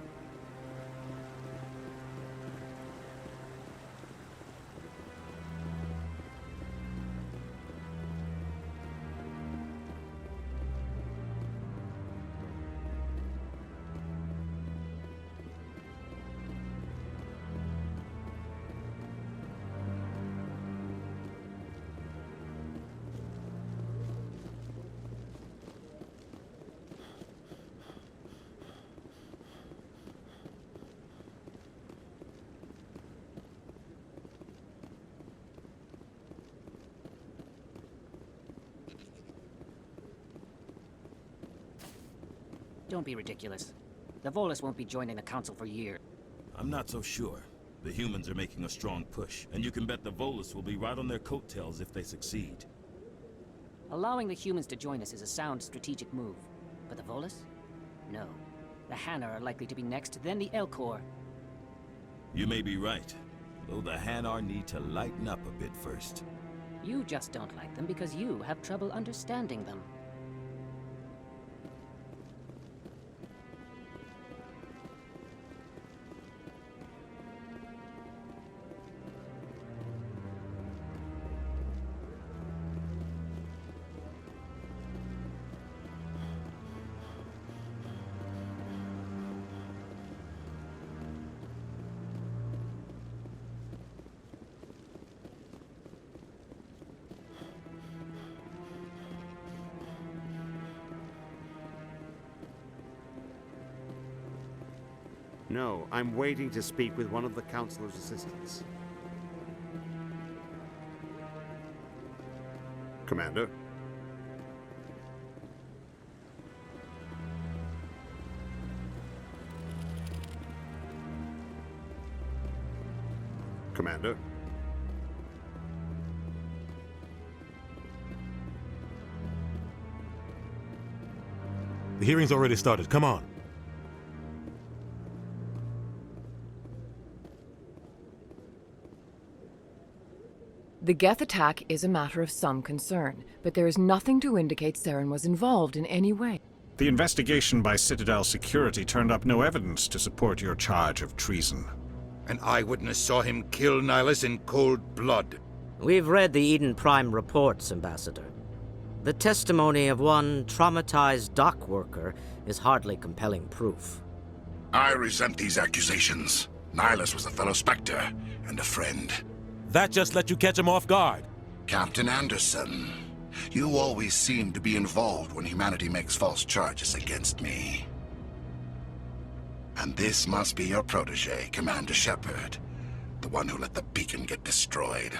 Don't be ridiculous. The Volus won't be joining the Council for years. I'm not so sure. The humans are making a strong push, and you can bet the Volus will be right on their coattails if they succeed. Allowing the humans to join us is a sound strategic move. But the Volus? No. The Hanar are likely to be next, then the Elcor. You may be right, though the Hanar need to lighten up a bit first. You just don't like them because you have trouble understanding them. No, I'm waiting to speak with one of the Councilor's assistants. Commander? Commander? The hearing's already started. Come on. The Geth attack is a matter of some concern, but there is nothing to indicate Saren was involved in any way. The investigation by Citadel Security turned up no evidence to support your charge of treason. An eyewitness saw him kill Nihilus in cold blood. We've read the Eden Prime reports, Ambassador. The testimony of one traumatized dock worker is hardly compelling proof. I resent these accusations. Nihilus was a fellow Spectre and a friend. That just let you catch him off guard. Captain Anderson, you always seem to be involved when humanity makes false charges against me. And this must be your protege, Commander Shepard, the one who let the beacon get destroyed.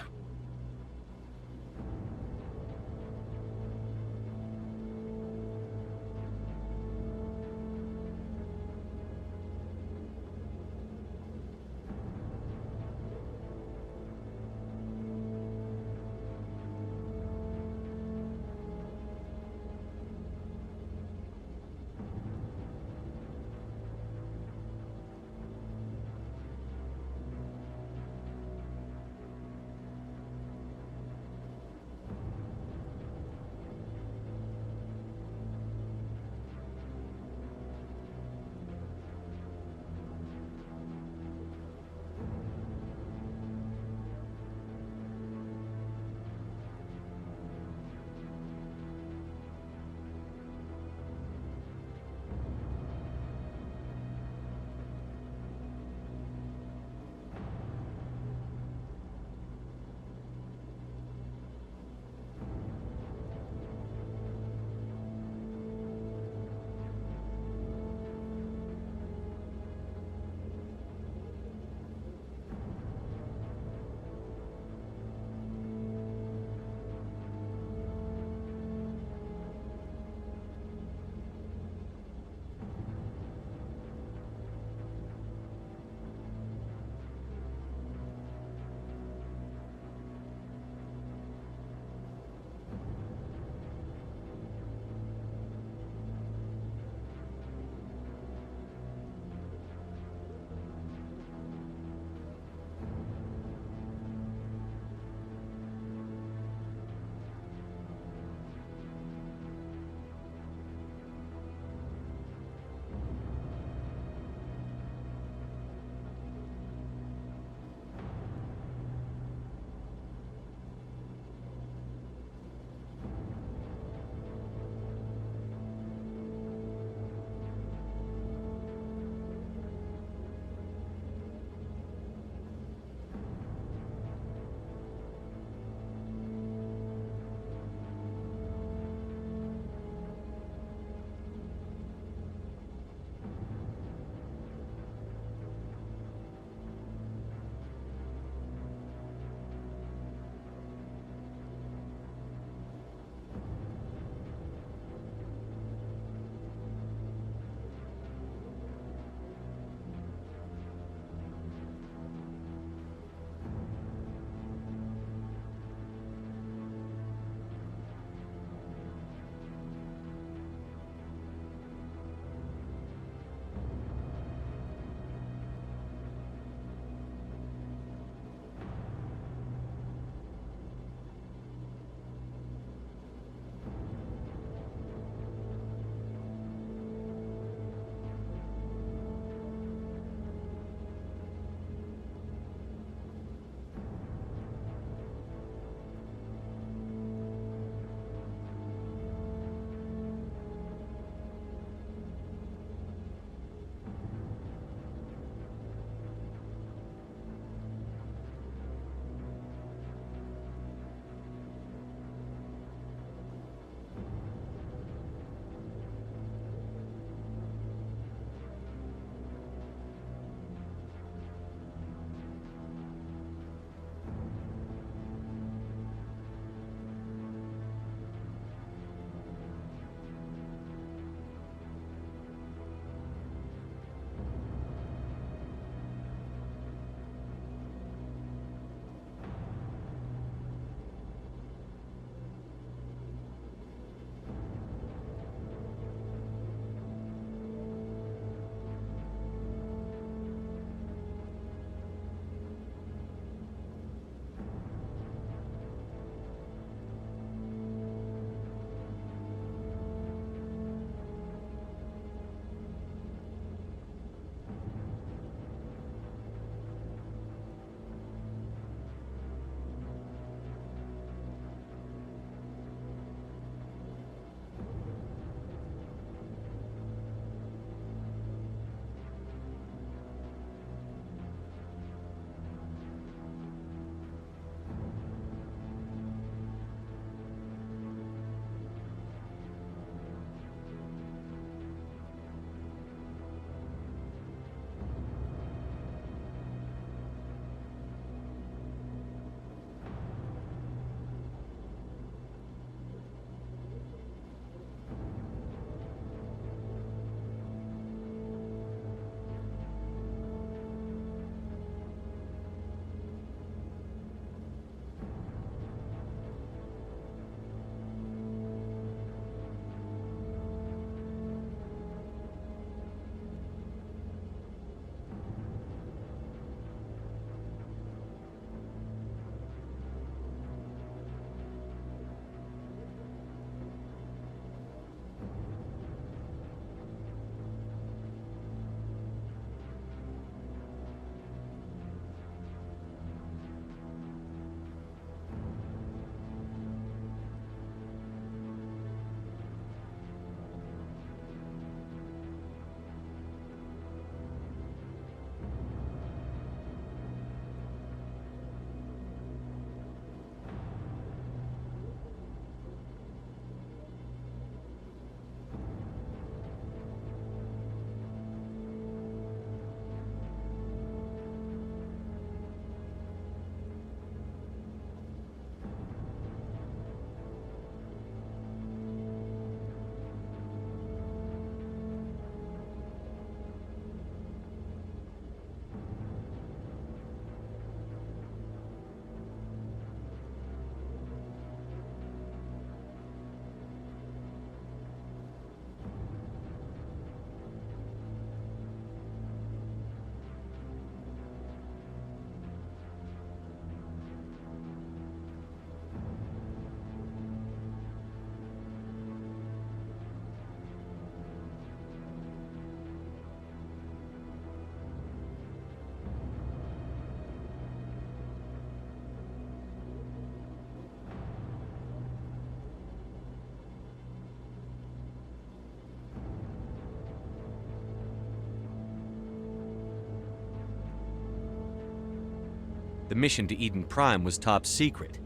The mission to Eden Prime was top secret.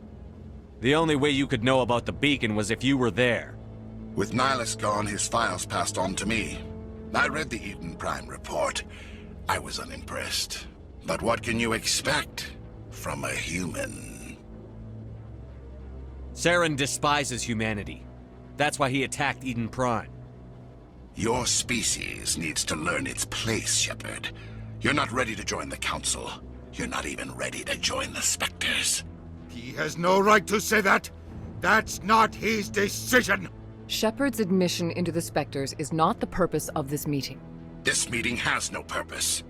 The only way you could know about the beacon was if you were there. With Nihilus gone, his files passed on to me. I read the Eden Prime report. I was unimpressed. But what can you expect from a human? Saren despises humanity. That's why he attacked Eden Prime. Your species needs to learn its place, Shepard. You're not ready to join the Council. You're not even ready to join the Spectres. He has no right to say that. That's not his decision. Shepard's admission into the Spectres is not the purpose of this meeting. This meeting has no purpose.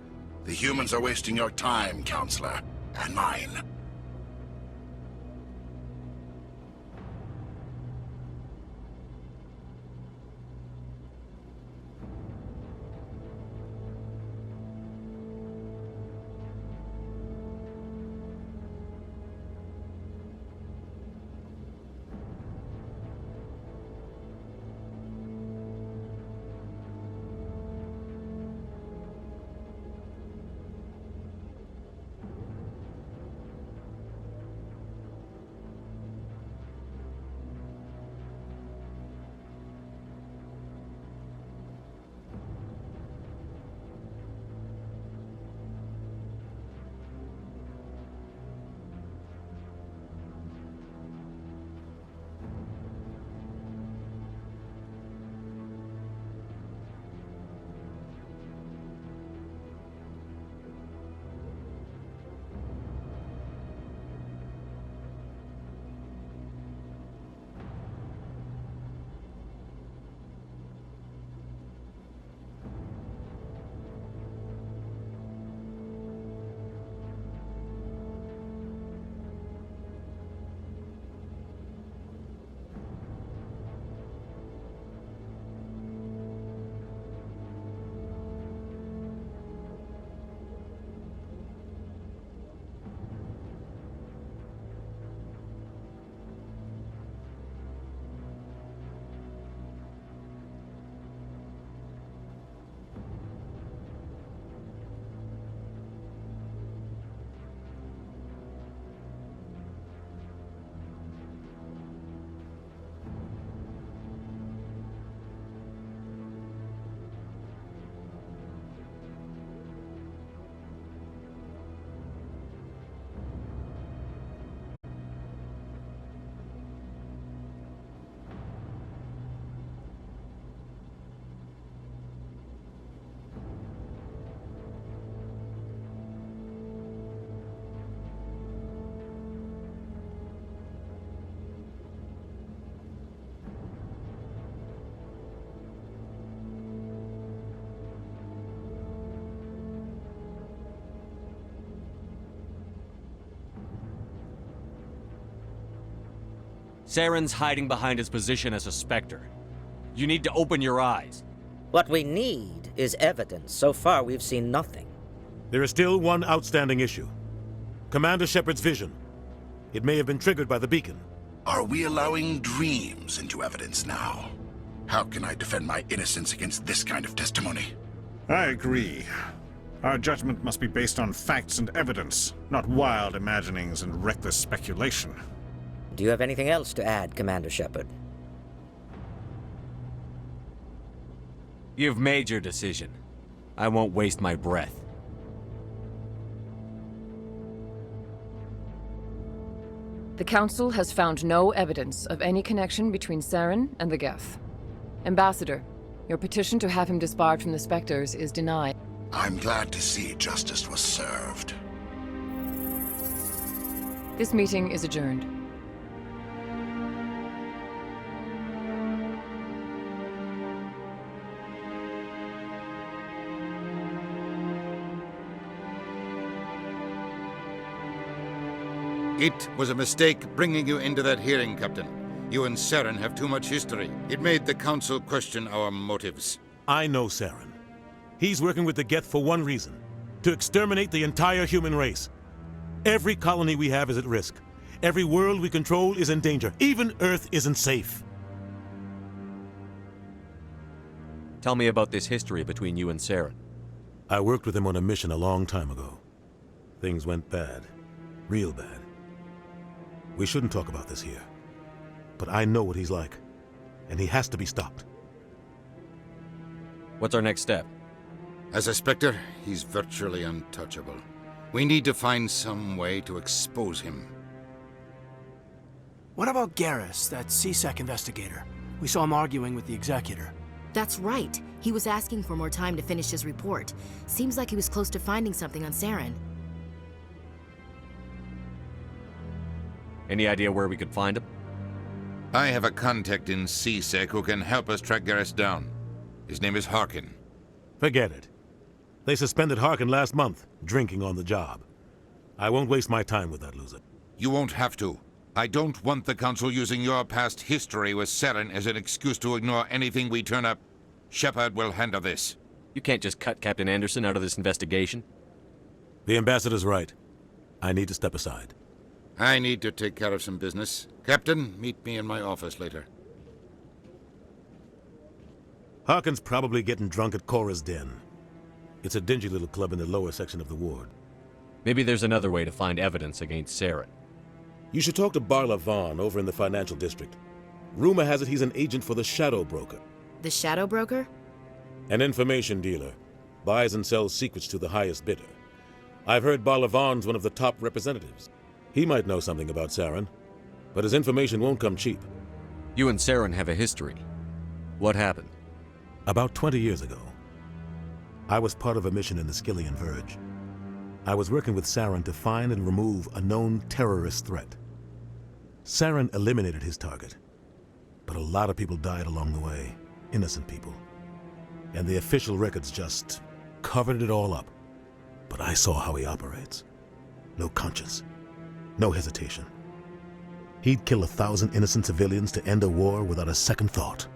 The humans are wasting your time, Counselor, and mine. Saren's hiding behind his position as a Spectre. You need to open your eyes. What we need is evidence. So far, we've seen nothing. There is still one outstanding issue. Commander Shepard's vision. It may have been triggered by the beacon. Are we allowing dreams into evidence now? How can I defend my innocence against this kind of testimony? I agree. Our judgment must be based on facts and evidence, not wild imaginings and reckless speculation. Do you have anything else to add, Commander Shepard? You've made your decision. I won't waste my breath. The Council has found no evidence of any connection between Saren and the Geth. Ambassador, your petition to have him disbarred from the Spectres is denied. I'm glad to see justice was served. This meeting is adjourned. It was a mistake bringing you into that hearing, Captain. You and Saren have too much history. It made the Council question our motives. I know Saren. He's working with the Geth for one reason. To exterminate the entire human race. Every colony we have is at risk. Every world we control is in danger. Even Earth isn't safe. Tell me about this history between you and Saren. I worked with him on a mission a long time ago. Things went bad. Real bad. We shouldn't talk about this here. But I know what he's like, and he has to be stopped. What's our next step? As a Spectre, he's virtually untouchable. We need to find some way to expose him. What about Garrus, that CSEC investigator? We saw him arguing with the Executor. That's right. He was asking for more time to finish his report. Seems like he was close to finding something on Saren. Any idea where we could find him? I have a contact in CSEC who can help us track Garrus down. His name is Harkin. Forget it. They suspended Harkin last month, drinking on the job. I won't waste my time with that loser. You won't have to. I don't want the Council using your past history with Saren as an excuse to ignore anything we turn up. Shepard will handle this. You can't just cut Captain Anderson out of this investigation. The Ambassador's right. I need to step aside. I need to take care of some business. Captain, meet me in my office later. Harkin's probably getting drunk at Cora's Den. It's a dingy little club in the lower section of the ward. Maybe there's another way to find evidence against Saren. You should talk to Barla Vaughn over in the financial district. Rumor has it he's an agent for the Shadow Broker. The Shadow Broker? An information dealer. Buys and sells secrets to the highest bidder. I've heard Barla Vaughn's one of the top representatives. He might know something about Saren, but his information won't come cheap. You and Saren have a history. What happened? About 20 years ago, I was part of a mission in the Skillian Verge. I was working with Saren to find and remove a known terrorist threat. Saren eliminated his target, but a lot of people died along the way, innocent people. And the official records just covered it all up. But I saw how he operates. No conscience, no hesitation. He'd kill 1,000 innocent civilians to end a war without a second thought.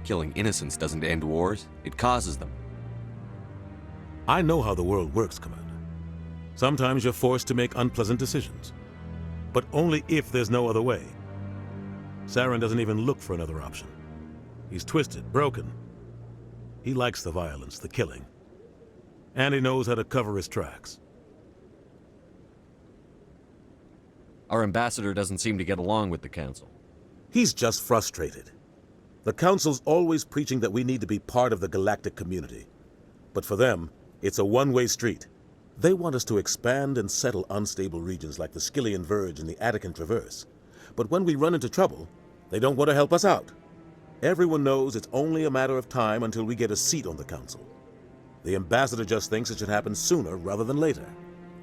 Killing innocents doesn't end wars, it causes them. I know how the world works, Commander. Sometimes you're forced to make unpleasant decisions, but only if there's no other way. Saren doesn't even look for another option. He's twisted, broken. He likes the violence, the killing, and he knows how to cover his tracks. Our ambassador doesn't seem to get along with the Council. He's just frustrated. The Council's always preaching that we need to be part of the galactic community. But for them, it's a one-way street. They want us to expand and settle unstable regions like the Skillian Verge and the Attican Traverse. But when we run into trouble, they don't want to help us out. Everyone knows it's only a matter of time until we get a seat on the Council. The Ambassador just thinks it should happen sooner rather than later.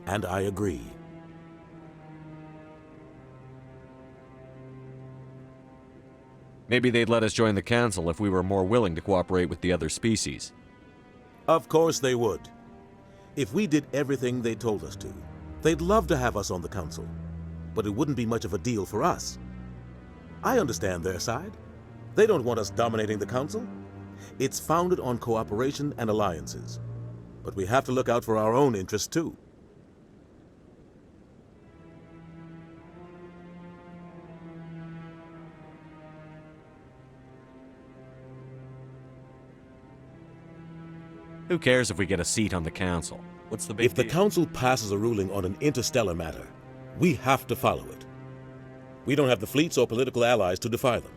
And I agree. Maybe they'd let us join the Council if we were more willing to cooperate with the other species. Of course they would. If we did everything they told us to, they'd love to have us on the Council. But it wouldn't be much of a deal for us. I understand their side. They don't want us dominating the Council. It's founded on cooperation and alliances. But we have to look out for our own interests too. Who cares if we get a seat on the Council? What's the big If the deal? Council passes a ruling on an interstellar matter, we have to follow it. We don't have the fleets or political allies to defy them.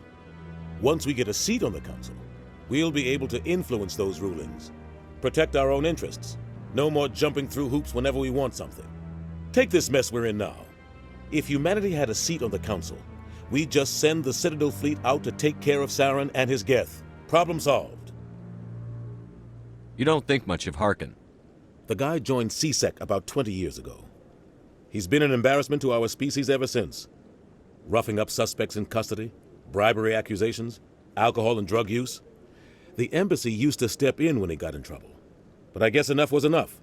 Once we get a seat on the Council, we'll be able to influence those rulings, protect our own interests. No more jumping through hoops whenever we want something. Take this mess we're in now. If humanity had a seat on the Council, we'd just send the Citadel fleet out to take care of Saren and his Geth. Problem solved. You don't think much of Harkin. The guy joined CSEC about 20 years ago. He's been an embarrassment to our species ever since. Roughing up suspects in custody, bribery accusations, alcohol and drug use. The embassy used to step in when he got in trouble. But I guess enough was enough.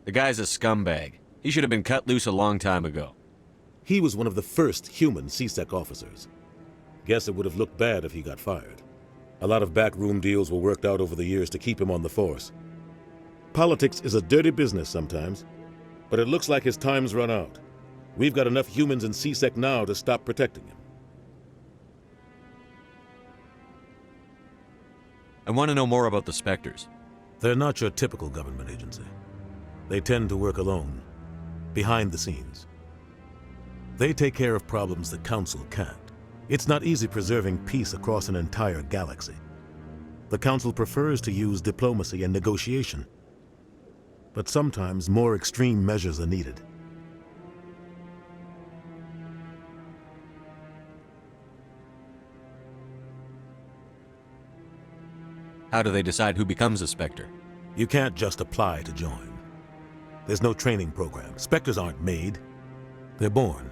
The guy's a scumbag. He should have been cut loose a long time ago. He was one of the first human CSEC officers. Guess it would have looked bad if he got fired. A lot of backroom deals were worked out over the years to keep him on the force. Politics is a dirty business sometimes, but it looks like his time's run out. We've got enough humans in C-Sec now to stop protecting him. I want to know more about the Spectres. They're not your typical government agency. They tend to work alone, behind the scenes. They take care of problems the Council can't. It's not easy preserving peace across an entire galaxy. The Council prefers to use diplomacy and negotiation, but sometimes more extreme measures are needed. How do they decide who becomes a Spectre? You can't just apply to join. There's no training program. Spectres aren't made. They're born.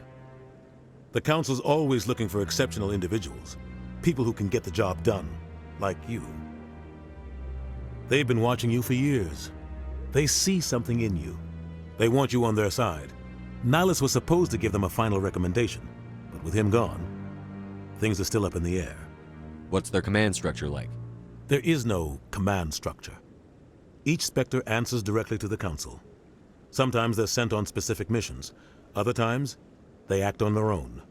The Council's always looking for exceptional individuals, people who can get the job done, like you. They've been watching you for years. They see something in you. They want you on their side. Nihilus was supposed to give them a final recommendation, but with him gone, things are still up in the air. What's their command structure like? There is no command structure. Each Spectre answers directly to the Council. Sometimes they're sent on specific missions. Other times, they act on their own.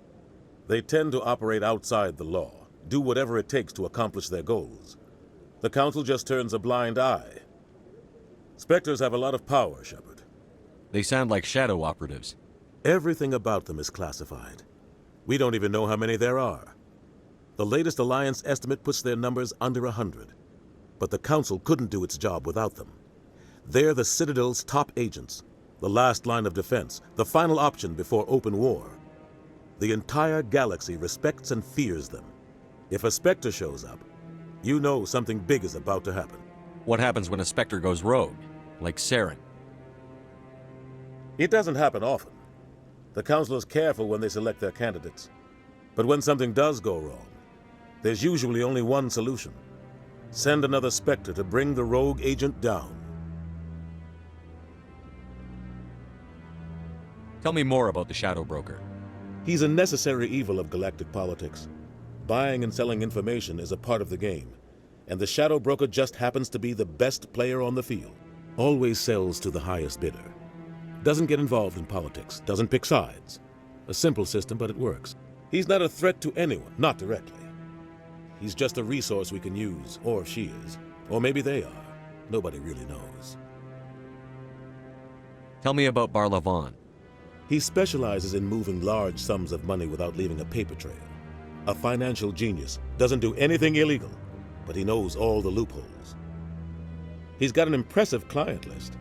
They tend to operate outside the law, do whatever it takes to accomplish their goals. The Council just turns a blind eye. Spectres have a lot of power, Shepard. They sound like shadow operatives. Everything about them is classified. We don't even know how many there are. The latest Alliance estimate puts their numbers under 100. But the Council couldn't do its job without them. They're the Citadel's top agents, the last line of defense, the final option before open war. The entire galaxy respects and fears them. If a Spectre shows up, you know something big is about to happen. What happens when a Spectre goes rogue, like Saren? It doesn't happen often. The Council is careful when they select their candidates. But when something does go wrong, there's usually only one solution. Send another Spectre to bring the rogue agent down. Tell me more about the Shadow Broker. He's a necessary evil of galactic politics. Buying and selling information is a part of the game, and the Shadow Broker just happens to be the best player on the field. Always sells to the highest bidder. Doesn't get involved in politics, doesn't pick sides. A simple system, but it works. He's not a threat to anyone, not directly. He's just a resource we can use, or she is. Or maybe they are. Nobody really knows. Tell me about Barlavon. He specializes in moving large sums of money without leaving a paper trail. A financial genius, doesn't do anything illegal, but he knows all the loopholes. He's got an impressive client list.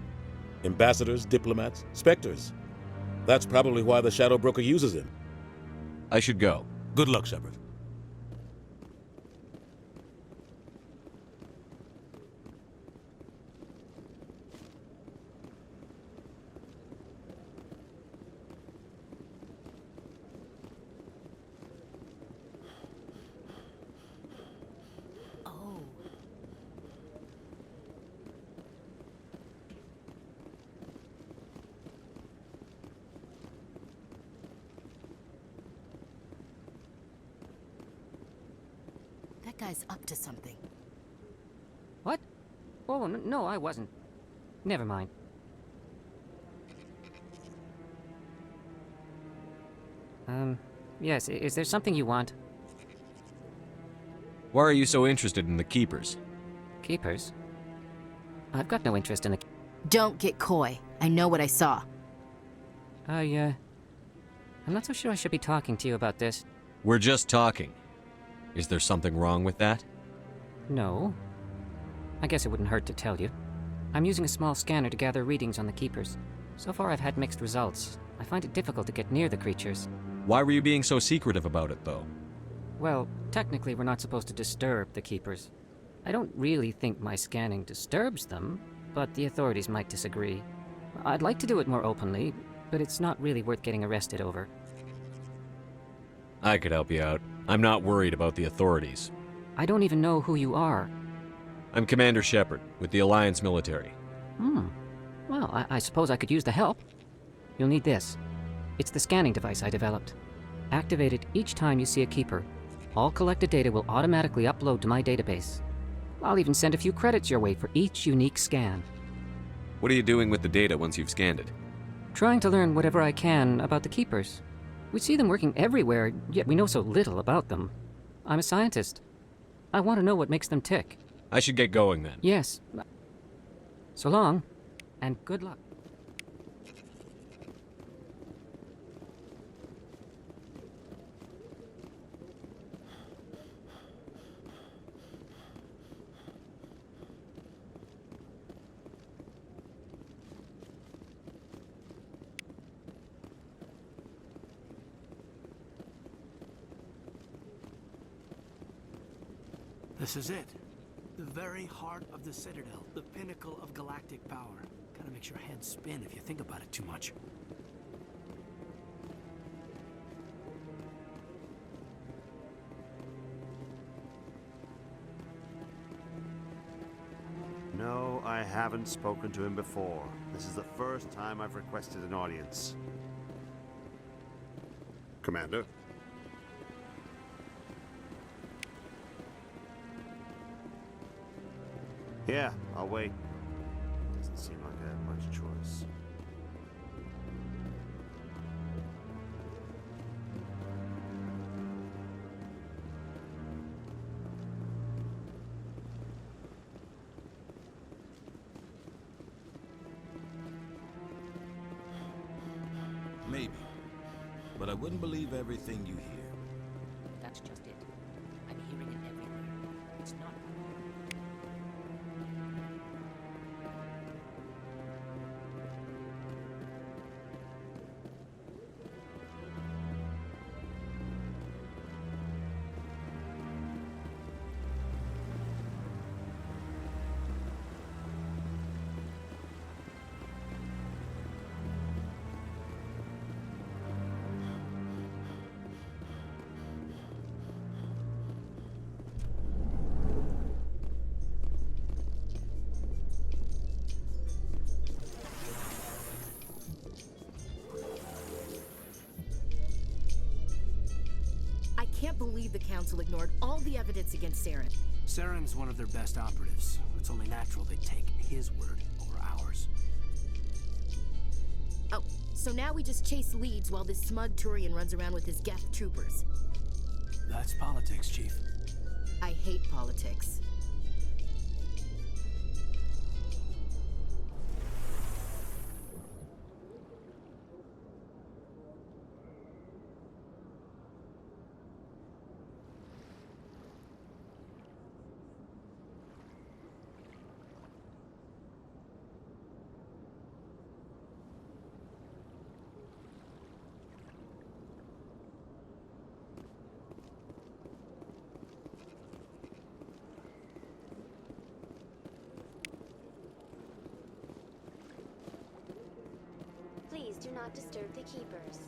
Ambassadors, diplomats, Spectres. That's probably why the Shadow Broker uses him. I should go. Good luck, Shepard. That guy's up to something. What? Oh, no, I wasn't. Never mind. Yes, is there something you want? Why are you so interested in the Keepers? Keepers? I've got no interest in the... Don't get coy. I know what I saw. I'm not so sure I should be talking to you about this. We're just talking. Is there something wrong with that? No. I guess it wouldn't hurt to tell you. I'm using a small scanner to gather readings on the Keepers. So far I've had mixed results. I find it difficult to get near the creatures. Why were you being so secretive about it, though? Well, technically we're not supposed to disturb the Keepers. I don't really think my scanning disturbs them, but the authorities might disagree. I'd like to do it more openly, but it's not really worth getting arrested over. I could help you out. I'm not worried about the authorities. I don't even know who you are. I'm Commander Shepard, with the Alliance military. Well, I suppose I could use the help. You'll need this. It's the scanning device I developed. Activate it each time you see a Keeper. All collected data will automatically upload to my database. I'll even send a few credits your way for each unique scan. What are you doing with the data once you've scanned it? Trying to learn whatever I can about the Keepers. We see them working everywhere, yet we know so little about them. I'm a scientist. I want to know what makes them tick. I should get going then. Yes. So long, and good luck. This is it. The very heart of the Citadel. The pinnacle of galactic power. Kinda makes your head spin if you think about it too much. No, I haven't spoken to him before. This is the first time I've requested an audience. Commander? Yeah, I'll wait. Doesn't seem like I have much choice. Maybe. But I wouldn't believe everything you hear. That's just it. I'm hearing it everywhere. It's not... I can't believe the Council ignored all the evidence against Saren. Saren's one of their best operatives. It's only natural they take his word over ours. Oh, so now we just chase leads while this smug Turian runs around with his Geth troopers. That's politics, Chief. I hate politics. Please do not disturb the Keepers.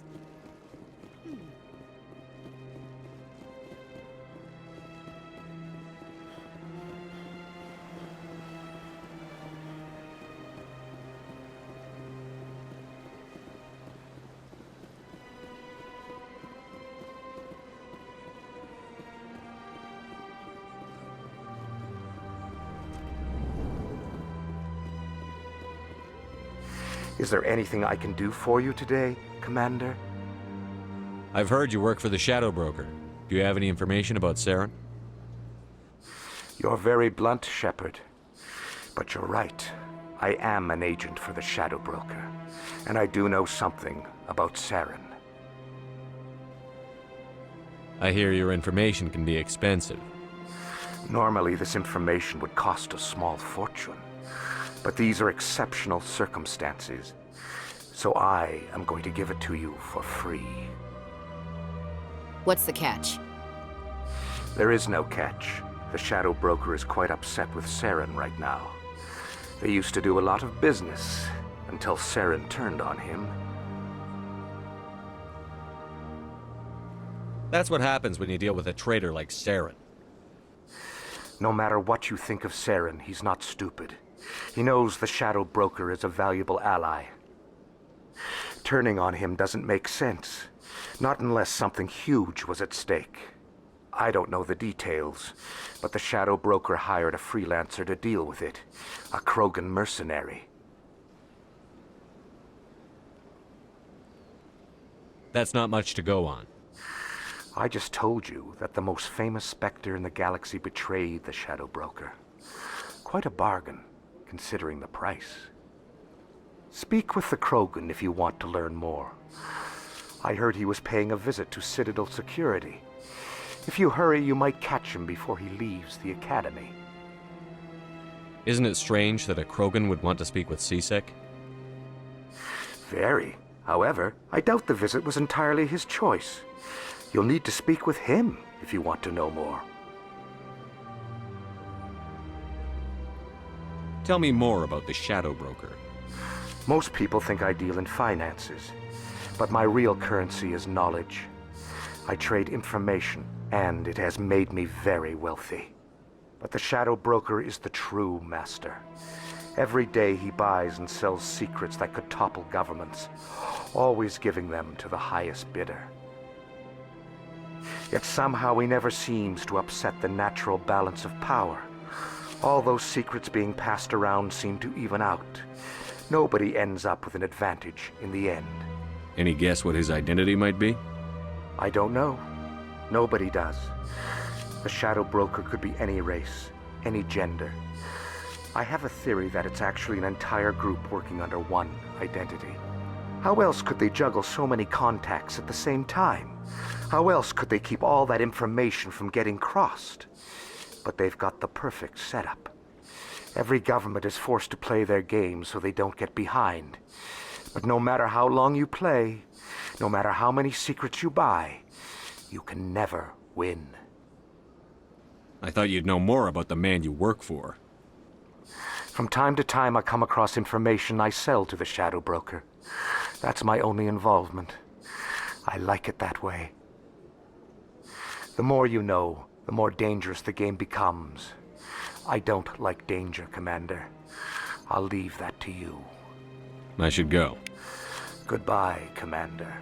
Is there anything I can do for you today, Commander? I've heard you work for the Shadow Broker. Do you have any information about Saren? You're very blunt, Shepard. But you're right. I am an agent for the Shadow Broker. And I do know something about Saren. I hear your information can be expensive. Normally, this information would cost a small fortune. But these are exceptional circumstances, so I am going to give it to you for free. What's the catch? There is no catch. The Shadow Broker is quite upset with Saren right now. They used to do a lot of business, until Saren turned on him. That's what happens when you deal with a traitor like Saren. No matter what you think of Saren, he's not stupid. He knows the Shadow Broker is a valuable ally. Turning on him doesn't make sense. Not unless something huge was at stake. I don't know the details, but the Shadow Broker hired a freelancer to deal with it. A Krogan mercenary. That's not much to go on. I just told you that the most famous Spectre in the galaxy betrayed the Shadow Broker. Quite a bargain, considering the price. Speak with the Krogan if you want to learn more. I heard he was paying a visit to Citadel security. If you hurry, you might catch him before he leaves the Academy. Isn't it strange that a Krogan would want to speak with C-Sec? Very. However, I doubt the visit was entirely his choice. You'll need to speak with him if you want to know more. Tell me more about the Shadow Broker. Most people think I deal in finances, but my real currency is knowledge. I trade information, and it has made me very wealthy. But the Shadow Broker is the true master. Every day he buys and sells secrets that could topple governments, always giving them to the highest bidder. Yet somehow he never seems to upset the natural balance of power. All those secrets being passed around seem to even out. Nobody ends up with an advantage in the end. Any guess what his identity might be? I don't know. Nobody does. The Shadow Broker could be any race, any gender. I have a theory that it's actually an entire group working under one identity. How else could they juggle so many contacts at the same time? How else could they keep all that information from getting crossed? But they've got the perfect setup. Every government is forced to play their game so they don't get behind. But no matter how long you play, no matter how many secrets you buy, you can never win. I thought you'd know more about the man you work for. From time to time, I come across information I sell to the Shadow Broker. That's my only involvement. I like it that way. The more you know, the more dangerous the game becomes. I don't like danger, Commander. I'll leave that to you. I should go. Goodbye, Commander.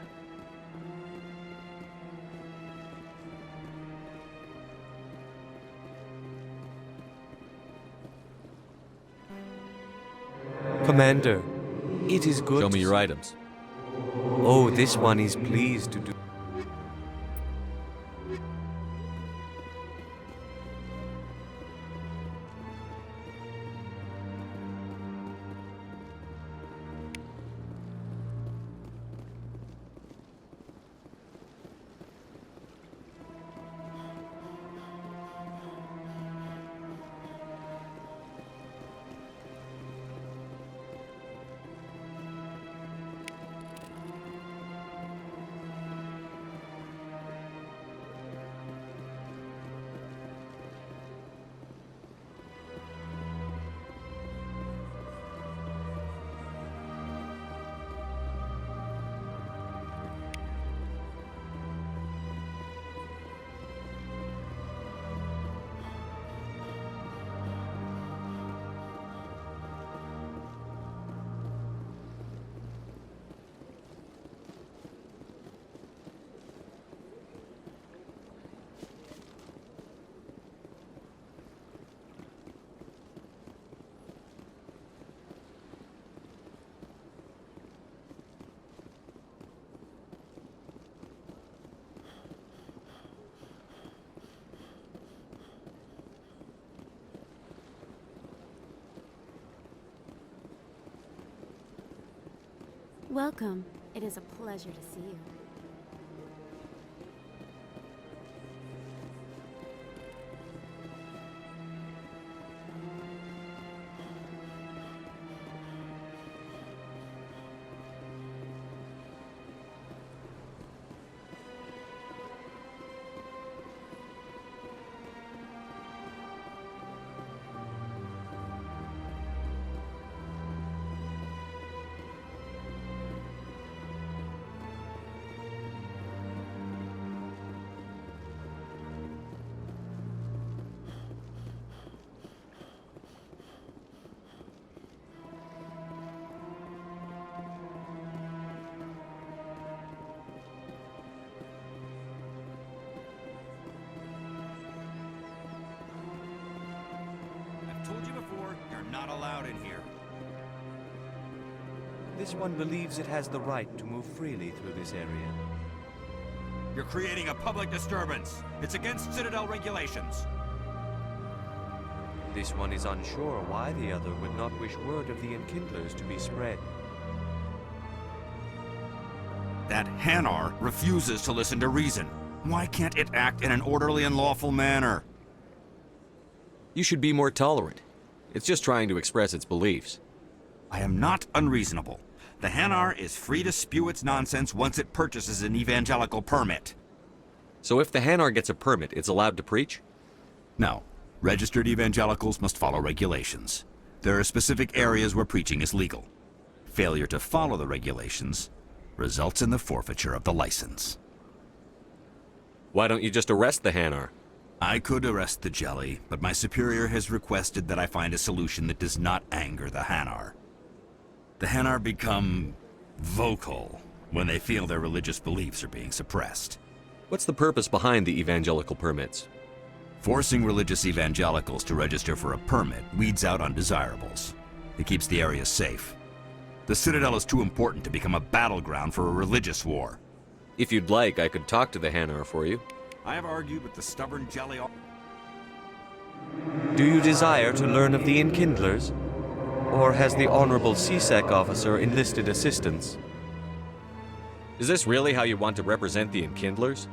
Commander, it is good. Show me your items. Oh, this one is pleased to do. Welcome. It is a pleasure to see you. Told you before, you're not allowed in here. This one believes it has the right to move freely through this area. You're creating a public disturbance. It's against Citadel regulations. This one is unsure why the other would not wish word of the Enkindlers to be spread. That Hanar refuses to listen to reason. Why can't it act in an orderly and lawful manner? You should be more tolerant. It's just trying to express its beliefs. I am not unreasonable. The Hanar is free to spew its nonsense once it purchases an evangelical permit. So if the Hanar gets a permit, it's allowed to preach? No. Registered evangelicals must follow regulations. There are specific areas where preaching is legal. Failure to follow the regulations results in the forfeiture of the license. Why don't you just arrest the Hanar? I could arrest the Jelly, but my superior has requested that I find a solution that does not anger the Hanar. The Hanar become vocal when they feel their religious beliefs are being suppressed. What's the purpose behind the evangelical permits? Forcing religious evangelicals to register for a permit weeds out undesirables. It keeps the area safe. The Citadel is too important to become a battleground for a religious war. If you'd like, I could talk to the Hanar for you. I have argued with the stubborn Jelly. Do you desire to learn of the Enkindlers? Or has the Honorable CSEC officer enlisted assistance? Is this really how you want to represent the Enkindlers?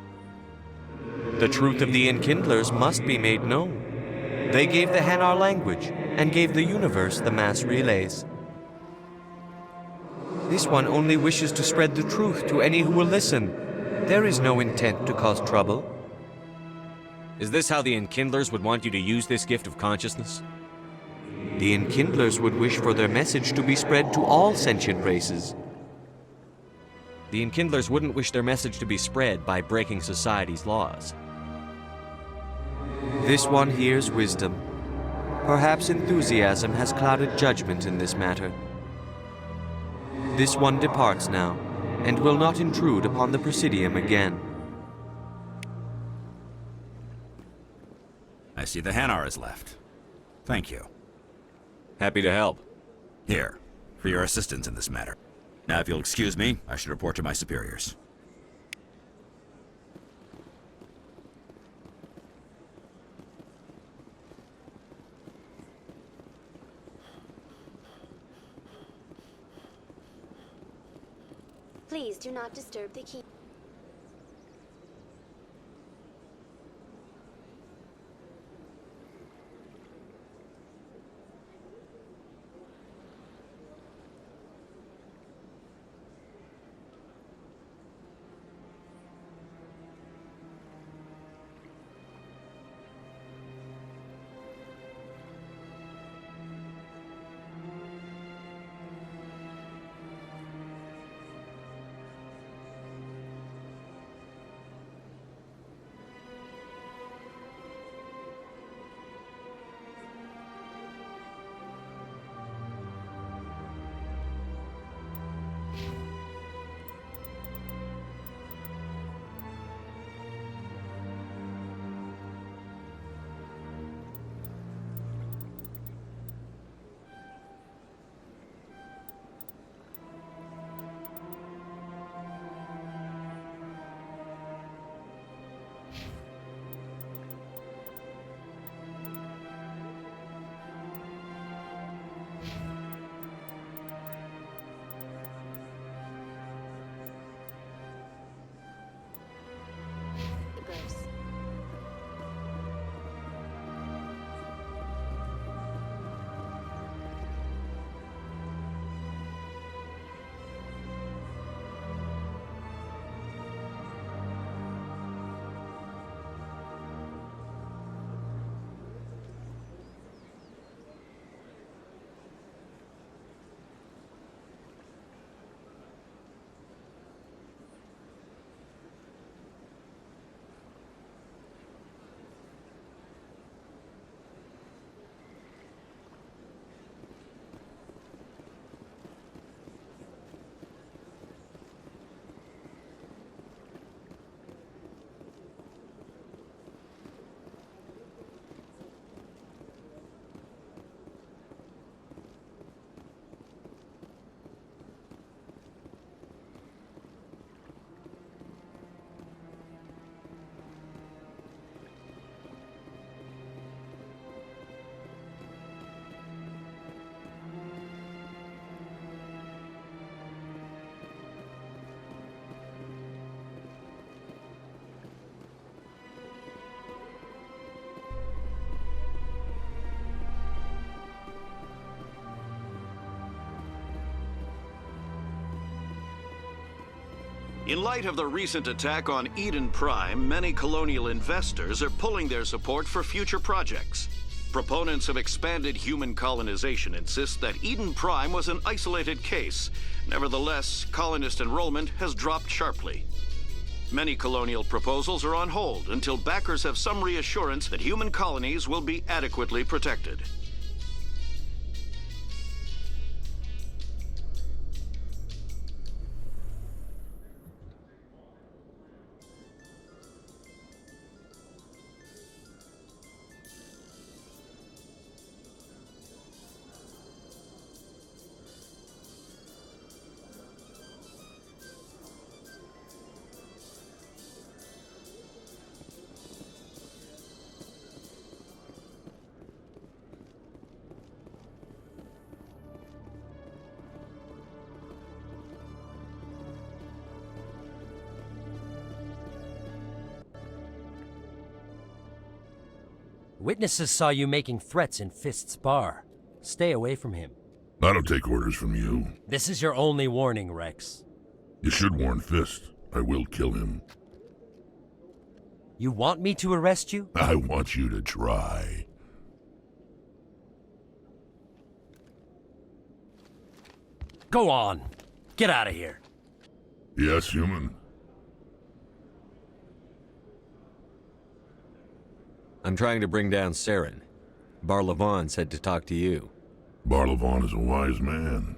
The truth of the Enkindlers must be made known. They gave the Hanar language, and gave the universe the mass relays. This one only wishes to spread the truth to any who will listen. There is no intent to cause trouble. Is this how the Enkindlers would want you to use this gift of consciousness? The Enkindlers would wish for their message to be spread to all sentient races. The Enkindlers wouldn't wish their message to be spread by breaking society's laws. This one hears wisdom. Perhaps enthusiasm has clouded judgment in this matter. This one departs now, and will not intrude upon the Presidium again. I see the Hanar is left. Thank you. Happy to help. Here, for your assistance in this matter. Now, if you'll excuse me, I should report to my superiors. Please do not disturb the key. In light of the recent attack on Eden Prime, many colonial investors are pulling their support for future projects. Proponents of expanded human colonization insist that Eden Prime was an isolated case. Nevertheless, colonist enrollment has dropped sharply. Many colonial proposals are on hold until backers have some reassurance that human colonies will be adequately protected. Witnesses saw you making threats in Fist's bar. Stay away from him. I don't take orders from you. This is your only warning, Rex. You should warn Fist. I will kill him. You want me to arrest you? I want you to try. Go on. Get out of here. Yes, human. I'm trying to bring down Saren. Bar-Levon said to talk to you. Bar-Levon is a wise man.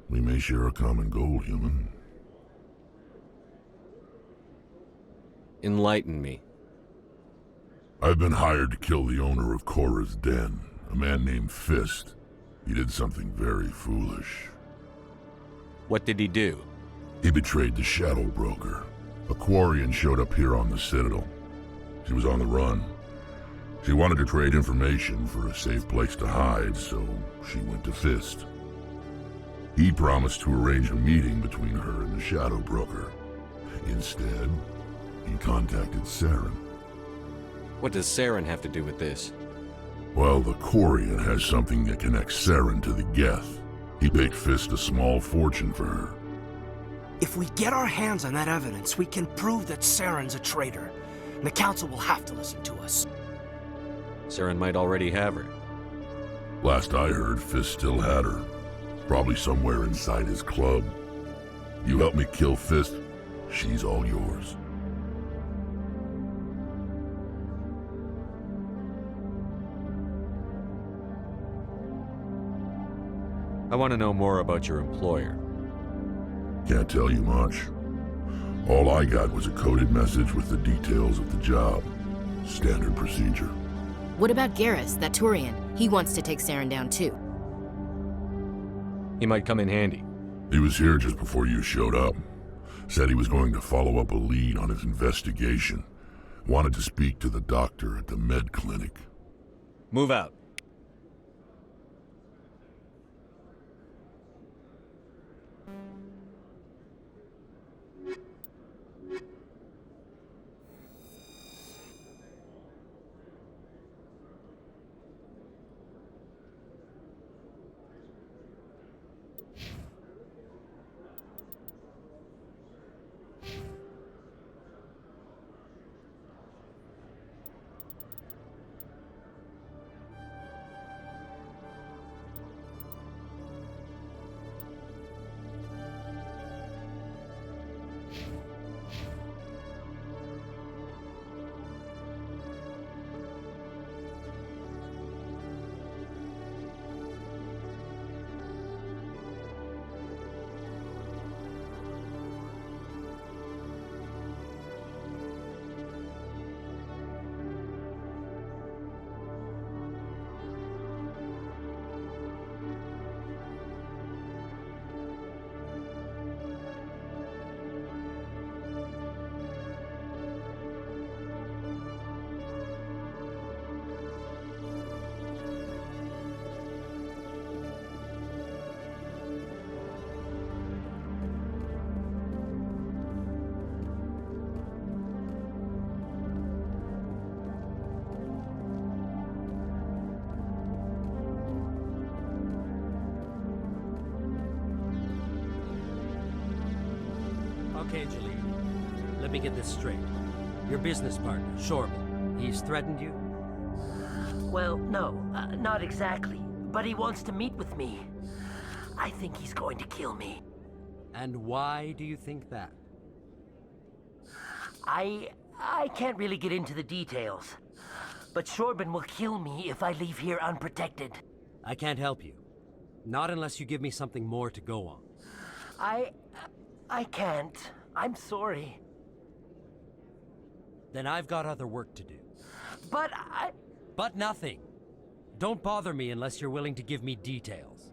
We may share a common goal, human. Enlighten me. I've been hired to kill the owner of Korra's Den, a man named Fist. He did something very foolish. What did he do? He betrayed the Shadow Broker. A Quarian showed up here on the Citadel. She was on the run. She wanted to trade information for a safe place to hide, so she went to Fist. He promised to arrange a meeting between her and the Shadow Broker. Instead, he contacted Saren. What does Saren have to do with this? Well, the Quarian has something that connects Saren to the Geth. He paid Fist a small fortune for her. If we get our hands on that evidence, we can prove that Saren's a traitor. And the Council will have to listen to us. Saren might already have her. Last I heard, Fist still had her. Probably somewhere inside his club. You help me kill Fist, she's all yours. I want to know more about your employer. Can't tell you much. All I got was a coded message with the details of the job. Standard procedure. What about Garrus, that Turian? He wants to take Saren down too. He might come in handy. He was here just before you showed up. Said he was going to follow up a lead on his investigation. Wanted to speak to the doctor at the med clinic. Move out. Okay, Jalil. Let me get this straight. Your business partner, Shorban, he's threatened you? Well, no, not exactly. But he wants to meet with me. I think he's going to kill me. And why do you think that? I can't really get into the details. But Shorban will kill me if I leave here unprotected. I can't help you. Not unless you give me something more to go on. I can't. I'm sorry. Then I've got other work to do. But But nothing. Don't bother me unless you're willing to give me details.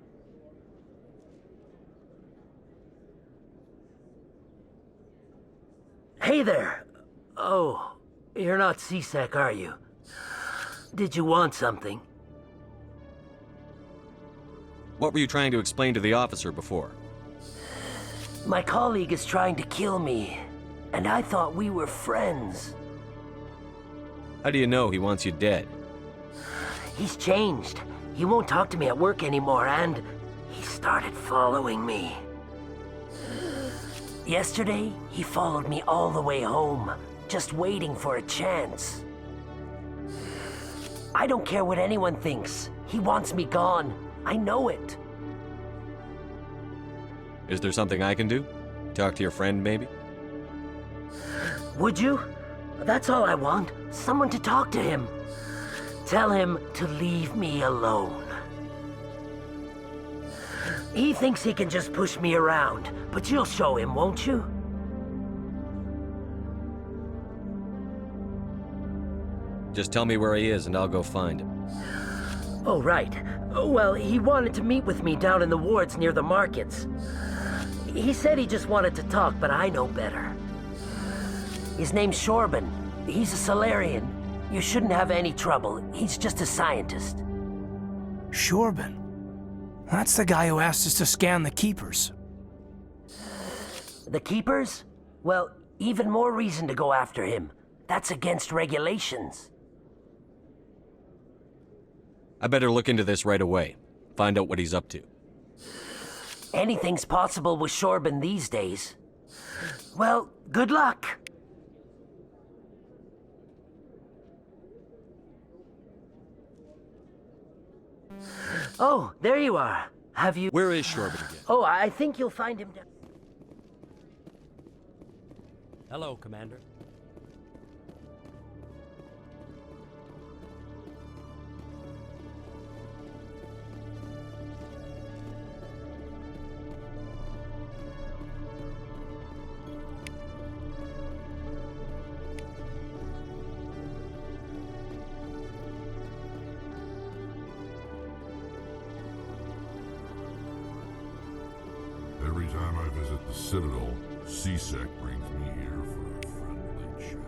Hey there! Oh, you're not C-Sec, are you? Did you want something? What were you trying to explain to the officer before? My colleague is trying to kill me, and I thought we were friends. How do you know he wants you dead? He's changed. He won't talk to me at work anymore, and he started following me. Yesterday, he followed me all the way home, just waiting for a chance. I don't care what anyone thinks. He wants me gone. I know it. Is there something I can do? Talk to your friend, maybe? Would you? That's all I want. Someone to talk to him. Tell him to leave me alone. He thinks he can just push me around, but you'll show him, won't you? Just tell me where he is and I'll go find him. Oh, right. Well, he wanted to meet with me down in the wards near the markets. He said he just wanted to talk, but I know better. His name's Shorban. He's a Solarian. You shouldn't have any trouble. He's just a scientist. Shorban? That's the guy who asked us to scan the Keepers. The Keepers? Well, even more reason to go after him. That's against regulations. I better look into this right away. Find out what he's up to. Anything's possible with Shorban these days. Well, good luck. Oh, there you are. Have you... Where is Shorban again? Oh, I think you'll find him down... Hello, Commander. Every time I visit the Citadel, C-Sec brings me here for a friendly chat.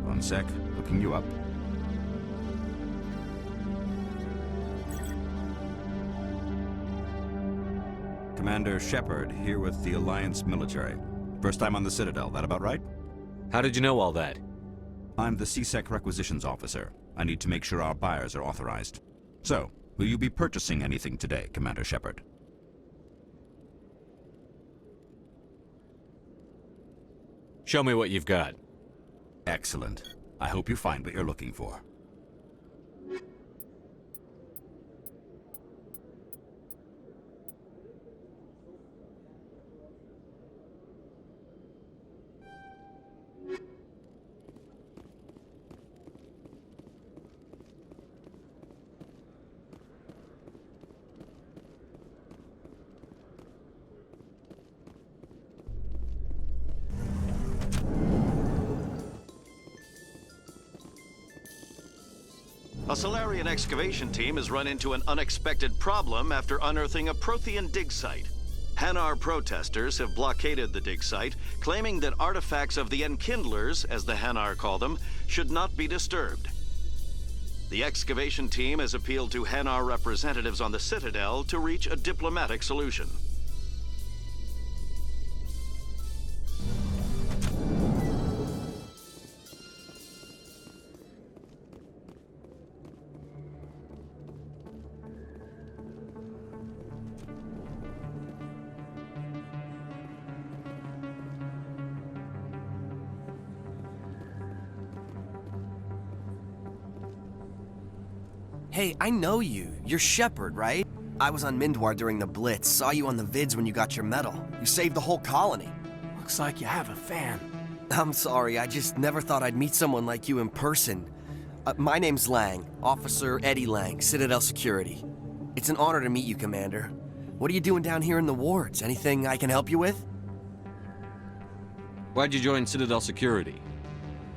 One sec, looking you up. Commander Shepard, here with the Alliance military. First time on the Citadel, that about right? How did you know all that? I'm the C-Sec requisitions officer. I need to make sure our buyers are authorized. So, will you be purchasing anything today, Commander Shepard? Show me what you've got. Excellent. I hope you find what you're looking for. A Solarian excavation team has run into an unexpected problem after unearthing a Prothean dig site. Hanar protesters have blockaded the dig site, claiming that artifacts of the Enkindlers, as the Hanar call them, should not be disturbed. The excavation team has appealed to Hanar representatives on the Citadel to reach a diplomatic solution. Hey, I know you. You're Shepard, right? I was on Mindwar during the Blitz, saw you on the vids when you got your medal. You saved the whole colony. Looks like you have a fan. I'm sorry, I just never thought I'd meet someone like you in person. My name's Lang, Officer Eddie Lang, Citadel Security. It's an honor to meet you, Commander. What are you doing down here in the wards? Anything I can help you with? Why'd you join Citadel Security?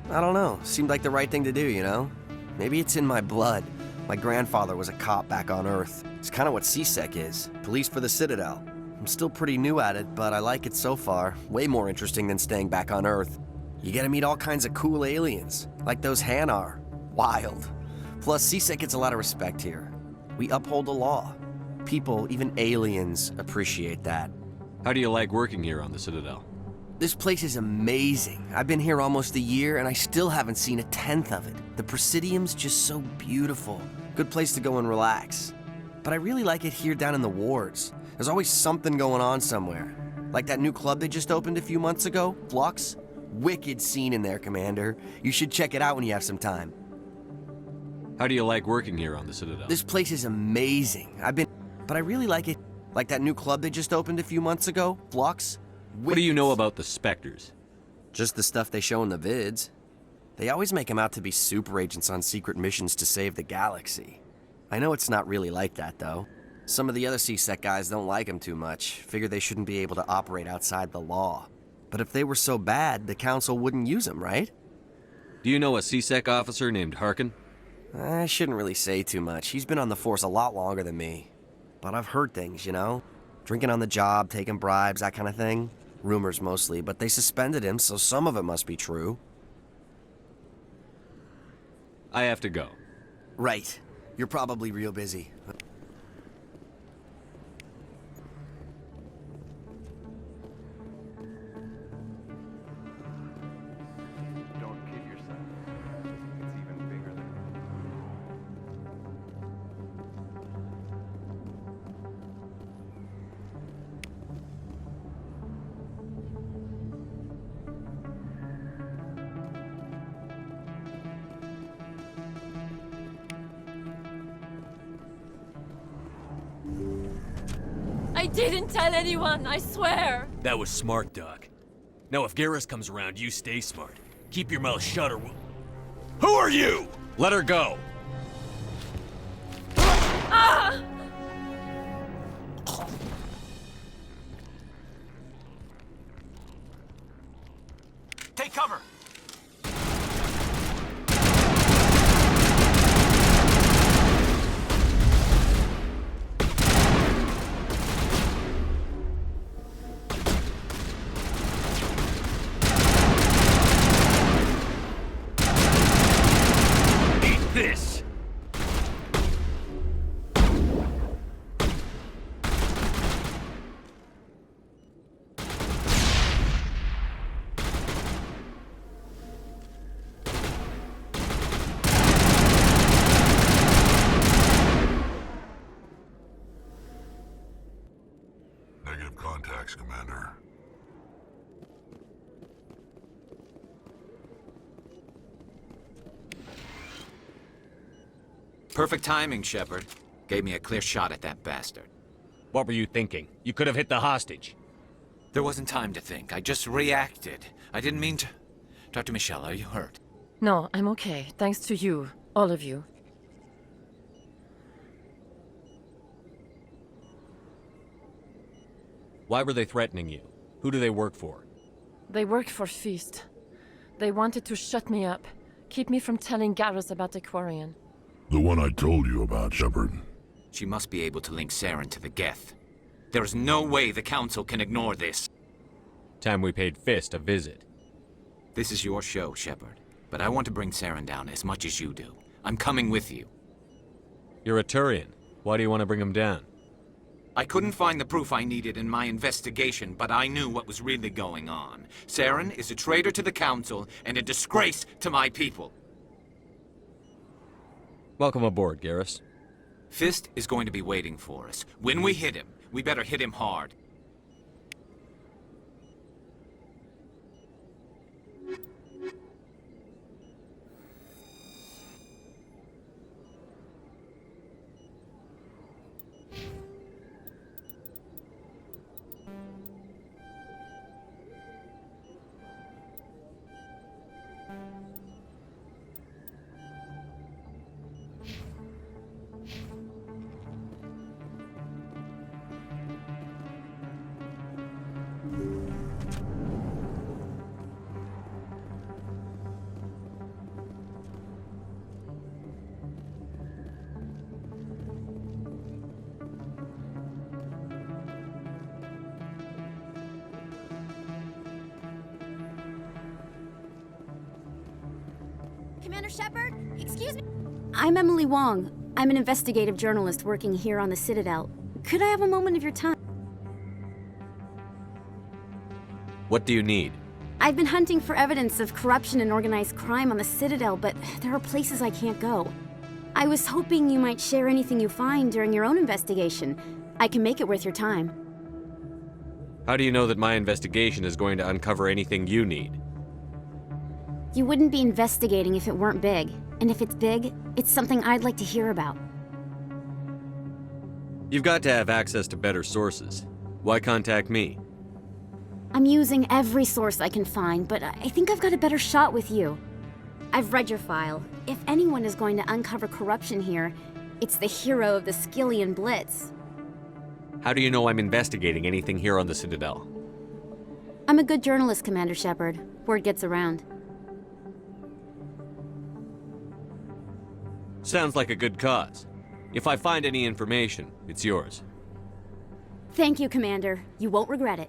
I don't know. Seemed like the right thing to do, you know? Maybe it's in my blood. My grandfather was a cop back on Earth. It's kind of what CSEC is. Police for the Citadel. I'm still pretty new at it, but I like it so far. Way more interesting than staying back on Earth. You get to meet all kinds of cool aliens, like those Hanar. Wild. Plus, CSEC gets a lot of respect here. We uphold the law. People, even aliens, appreciate that. How do you like working here on the Citadel? This place is amazing. I've been here almost a year, and I still haven't seen a tenth of it. The Presidium's just so beautiful. Good place to go and relax. But I really like it here down in the wards. There's always something going on somewhere. Like that new club they just opened a few months ago, Flux. Wicked scene in there, Commander. You should check it out when you have some time. How do you like working here on the Citadel? This place is amazing. But I really like it. Like that new club they just opened a few months ago, Flux. What do you know about the Spectres? Just the stuff they show in the vids. They always make them out to be super agents on secret missions to save the galaxy. I know it's not really like that, though. Some of the other CSEC guys don't like them too much, figure they shouldn't be able to operate outside the law. But if they were so bad, the Council wouldn't use them, right? Do you know a CSEC officer named Harkin? I shouldn't really say too much. He's been on the force a lot longer than me. But I've heard things, you know? Drinking on the job, taking bribes, that kind of thing. Rumors mostly, but they suspended him, so some of it must be true. I have to go. Right. You're probably real busy. Don't kid yourself. It's even bigger than... I didn't tell anyone, I swear! That was smart, Doc. Now if Garrus comes around, you stay smart. Keep your mouth shut or we'll... Who are you? Let her go! Ah! Take cover! This! Negative contacts, Commander. Perfect timing, Shepard. Gave me a clear shot at that bastard. What were you thinking? You could have hit the hostage. There wasn't time to think. I just reacted. I didn't mean to... Dr. Michelle, are you hurt? No, I'm okay. Thanks to you. All of you. Why were they threatening you? Who do they work for? They work for Feast. They wanted to shut me up. Keep me from telling Garrus about the Quarian. The one I told you about, Shepard. She must be able to link Saren to the Geth. There is no way the Council can ignore this. Time we paid Fist a visit. This is your show, Shepard. But I want to bring Saren down as much as you do. I'm coming with you. You're a Turian. Why do you want to bring him down? I couldn't find the proof I needed in my investigation, but I knew what was really going on. Saren is a traitor to the Council and a disgrace to my people. Welcome aboard, Garrus. Fist is going to be waiting for us. When we hit him, we better hit him hard. Commander Shepard? Excuse me? I'm Emily Wong. I'm an investigative journalist working here on the Citadel. Could I have a moment of your time? What do you need? I've been hunting for evidence of corruption and organized crime on the Citadel, but there are places I can't go. I was hoping you might share anything you find during your own investigation. I can make it worth your time. How do you know that my investigation is going to uncover anything you need? You wouldn't be investigating if it weren't big. And if it's big, it's something I'd like to hear about. You've got to have access to better sources. Why contact me? I'm using every source I can find, but I think I've got a better shot with you. I've read your file. If anyone is going to uncover corruption here, it's the hero of the Skillian Blitz. How do you know I'm investigating anything here on the Citadel? I'm a good journalist, Commander Shepard. Word gets around. Sounds like a good cause. If I find any information, it's yours. Thank you, Commander. You won't regret it.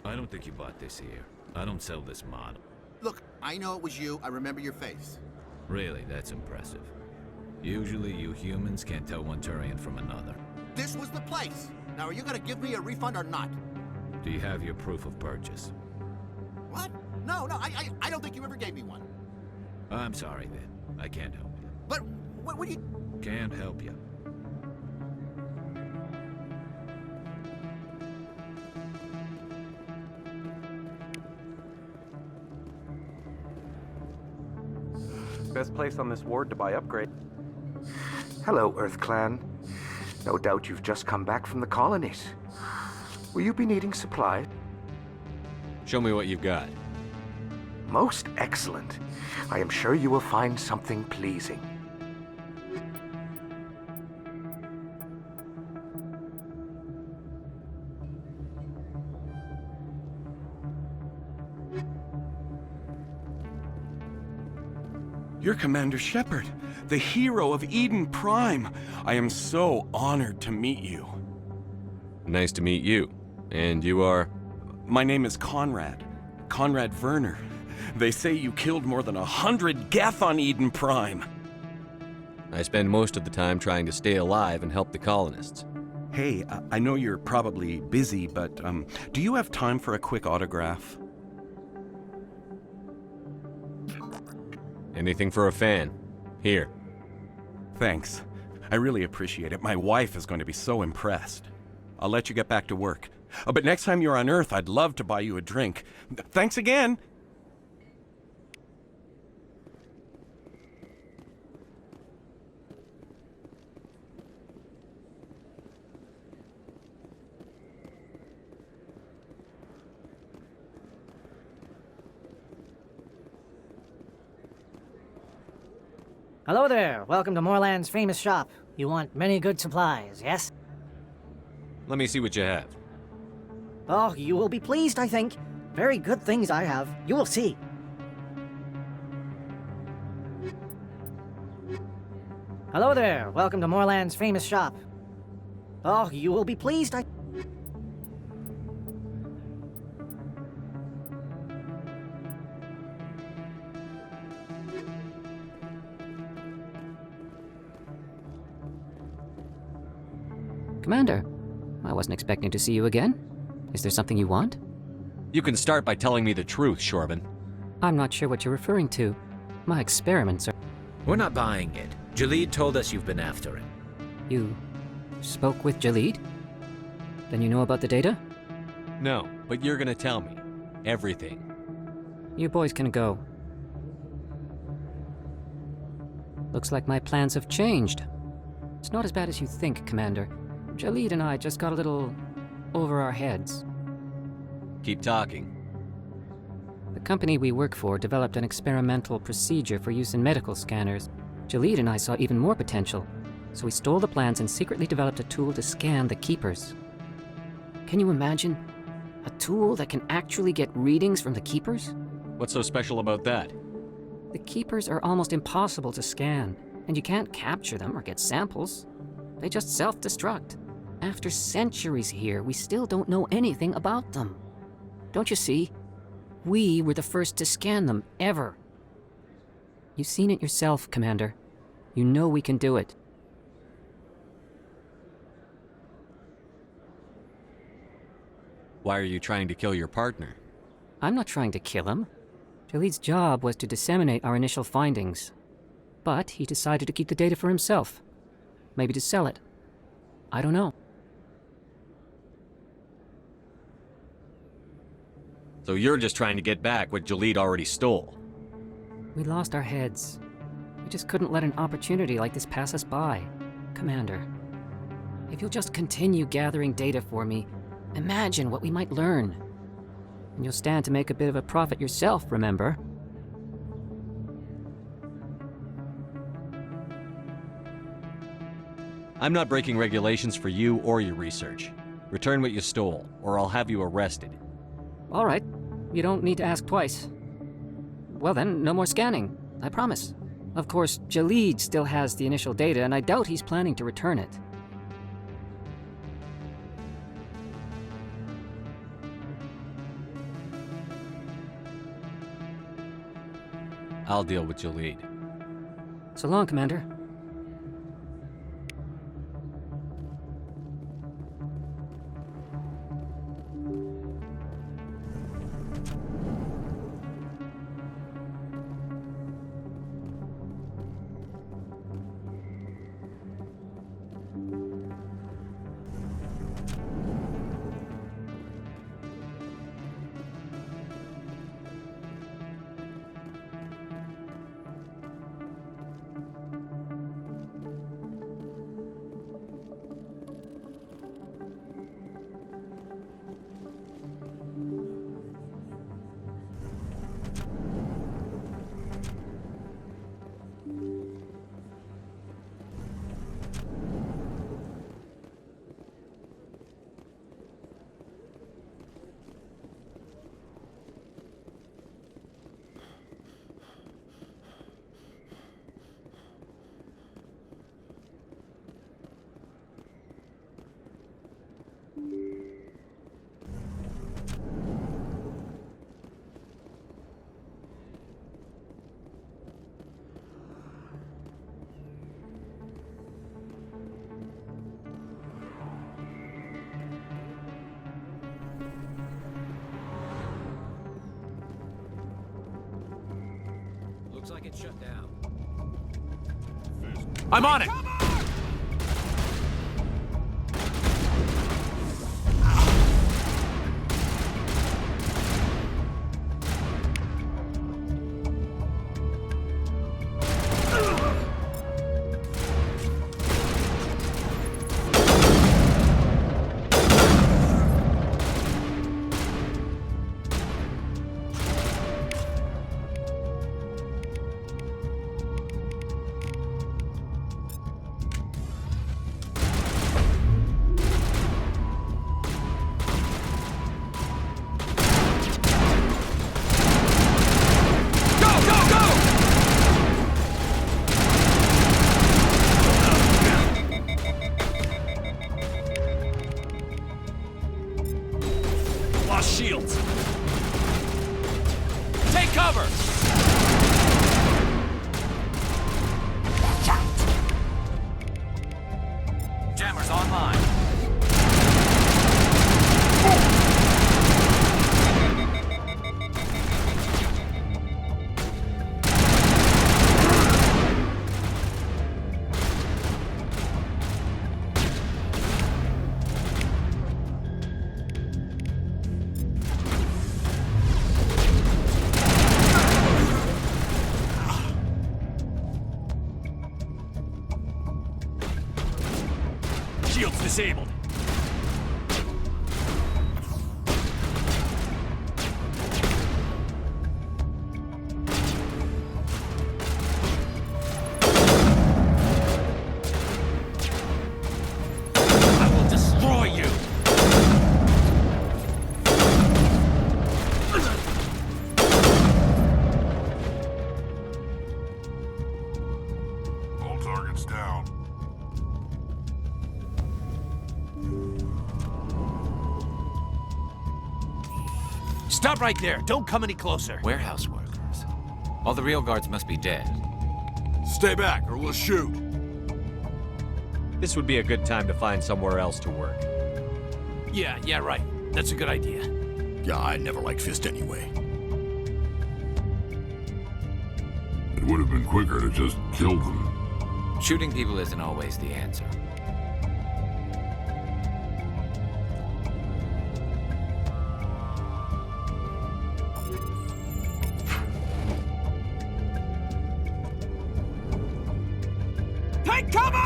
I don't think you bought this here. I don't sell this model. Look, I know it was you. I remember your face. Really, that's impressive. Usually you humans can't tell one Turian from another. This was the place. Now, are you gonna give me a refund or not? Do you have your proof of purchase? What? No, I don't think you ever gave me one. I'm sorry then. I can't help you. But what do you... Can't help you. Best place on this ward to buy upgrade. Hello, Earth Clan. No doubt you've just come back from the colonies. Will you be needing supplies? Show me what you've got. Most excellent. I am sure you will find something pleasing. You're Commander Shepard, the hero of Eden Prime. I am so honored to meet you. Nice to meet you. And you are? My name is Conrad. Conrad Werner. They say you killed more than 100 Geth on Eden Prime. I spend most of the time trying to stay alive and help the colonists. Hey, I know you're probably busy, but do you have time for a quick autograph? Anything for a fan. Here. Thanks. I really appreciate it. My wife is going to be so impressed. I'll let you get back to work. But next time you're on Earth, I'd love to buy you a drink. Thanks again! Hello there. Welcome to Moorland's famous shop. You want many good supplies, yes? Let me see what you have. Oh, you will be pleased, I think. Very good things I have. You will see. Hello there. Welcome to Moorland's famous shop. Oh, you will be pleased, I... Commander, I wasn't expecting to see you again. Is there something you want? You can start by telling me the truth, Shorban. I'm not sure what you're referring to. My experiments are... We're not buying it. Jalid told us you've been after him. You spoke with Jalid? Then you know about the data? No, but you're gonna tell me. Everything. You boys can go. Looks like my plans have changed. It's not as bad as you think, Commander. Jalid and I just got a little over our heads. Keep talking. The company we work for developed an experimental procedure for use in medical scanners. Jalid and I saw even more potential, so we stole the plans and secretly developed a tool to scan the Keepers. Can you imagine? A tool that can actually get readings from the Keepers? What's so special about that? The Keepers are almost impossible to scan, and you can't capture them or get samples. They just self-destruct. After centuries here, we still don't know anything about them. Don't you see? We were the first to scan them, ever. You've seen it yourself, Commander. You know we can do it. Why are you trying to kill your partner? I'm not trying to kill him. Jalid's job was to disseminate our initial findings. But he decided to keep the data for himself. Maybe to sell it. I don't know. So you're just trying to get back what Jalid already stole? We lost our heads. We just couldn't let an opportunity like this pass us by. Commander, if you'll just continue gathering data for me, imagine what we might learn. And you'll stand to make a bit of a profit yourself, remember? I'm not breaking regulations for you or your research. Return what you stole, or I'll have you arrested. All right. You don't need to ask twice. Well then, no more scanning. I promise. Of course, Jalid still has the initial data, and I doubt he's planning to return it. I'll deal with Jalid. So long, Commander. Looks like it's shut down. I'm on it! Shield's disabled. I will destroy you! All targets down. Stop right there. Don't come any closer. Warehouse workers. All the real guards must be dead. Stay back, or we'll shoot. This would be a good time to find somewhere else to work. Yeah, right. That's a good idea. Yeah, I never liked Fist anyway. It would have been quicker to just kill them. Shooting people isn't always the answer. Take cover!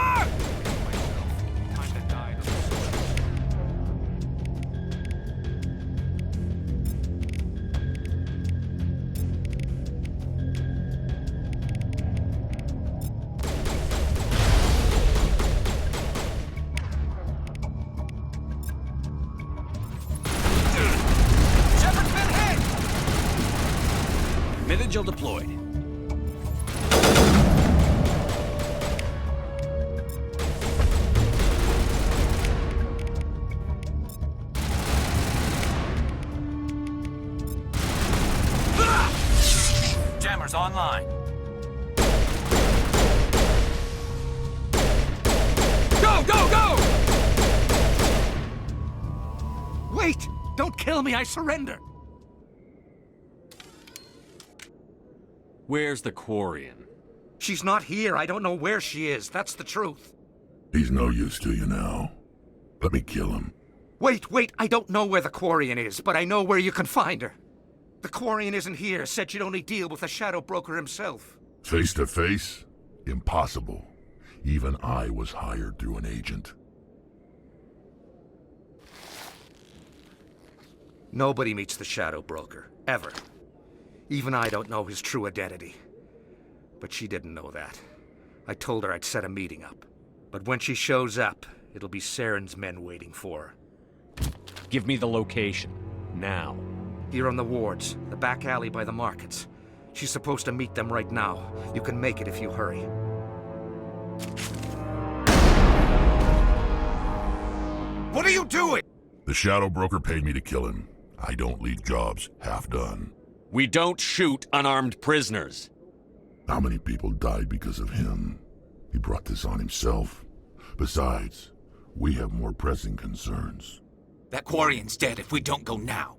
Shepard's been hit! Mid-Vigil deployed. Jammer's online. Go! Wait! Don't kill me, I surrender! Where's the Quarian? She's not here. I don't know where she is. That's the truth. He's no use to you now. Let me kill him. Wait. I don't know where the Quarian is, but I know where you can find her. The Quarian isn't here. Said she'd only deal with the Shadow Broker himself. Face to face? Impossible. Even I was hired through an agent. Nobody meets the Shadow Broker. Ever. Even I don't know his true identity. But she didn't know that. I told her I'd set a meeting up. But when she shows up, it'll be Saren's men waiting for her. Give me the location. Now. Here on the wards, the back alley by the markets. She's supposed to meet them right now. You can make it if you hurry. What are you doing? The Shadow Broker paid me to kill him. I don't leave jobs half done. We don't shoot unarmed prisoners. How many people died because of him? He brought this on himself. Besides, we have more pressing concerns. That Quarian's dead if we don't go now.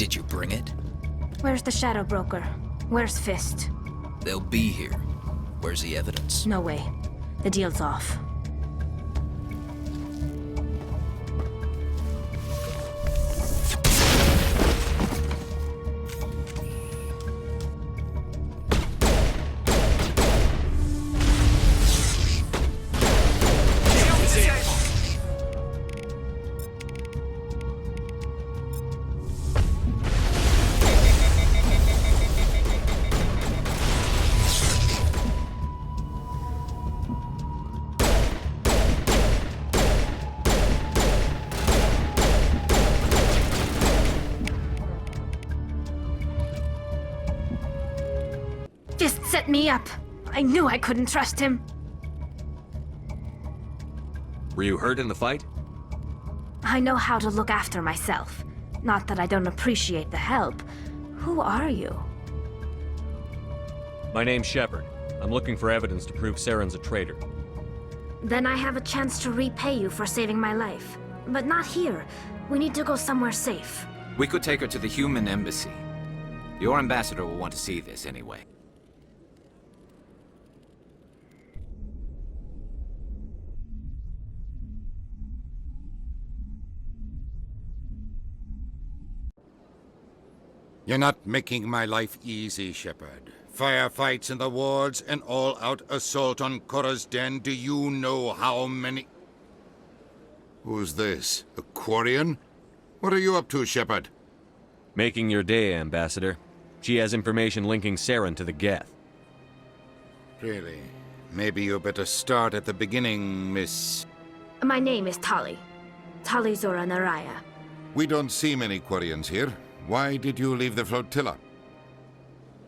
Did you bring it? Where's the Shadow Broker? Where's Fist? They'll be here. Where's the evidence? No way. The deal's off. Fist set me up. I knew I couldn't trust him. Were you hurt in the fight? I know how to look after myself. Not that I don't appreciate the help. Who are you? My name's Shepard. I'm looking for evidence to prove Saren's a traitor. Then I have a chance to repay you for saving my life. But not here. We need to go somewhere safe. We could take her to the human embassy. Your ambassador will want to see this anyway. You're not making my life easy, Shepard. Firefights in the wards, an all-out assault on Korra's den. Do you know how many... Who's this? A Quarian? What are you up to, Shepard? Making your day, Ambassador. She has information linking Saren to the Geth. Really? Maybe you better start at the beginning, Miss... My name is Tali. Tali Zora Naraya. We don't see many Quarians here. Why did you leave the flotilla?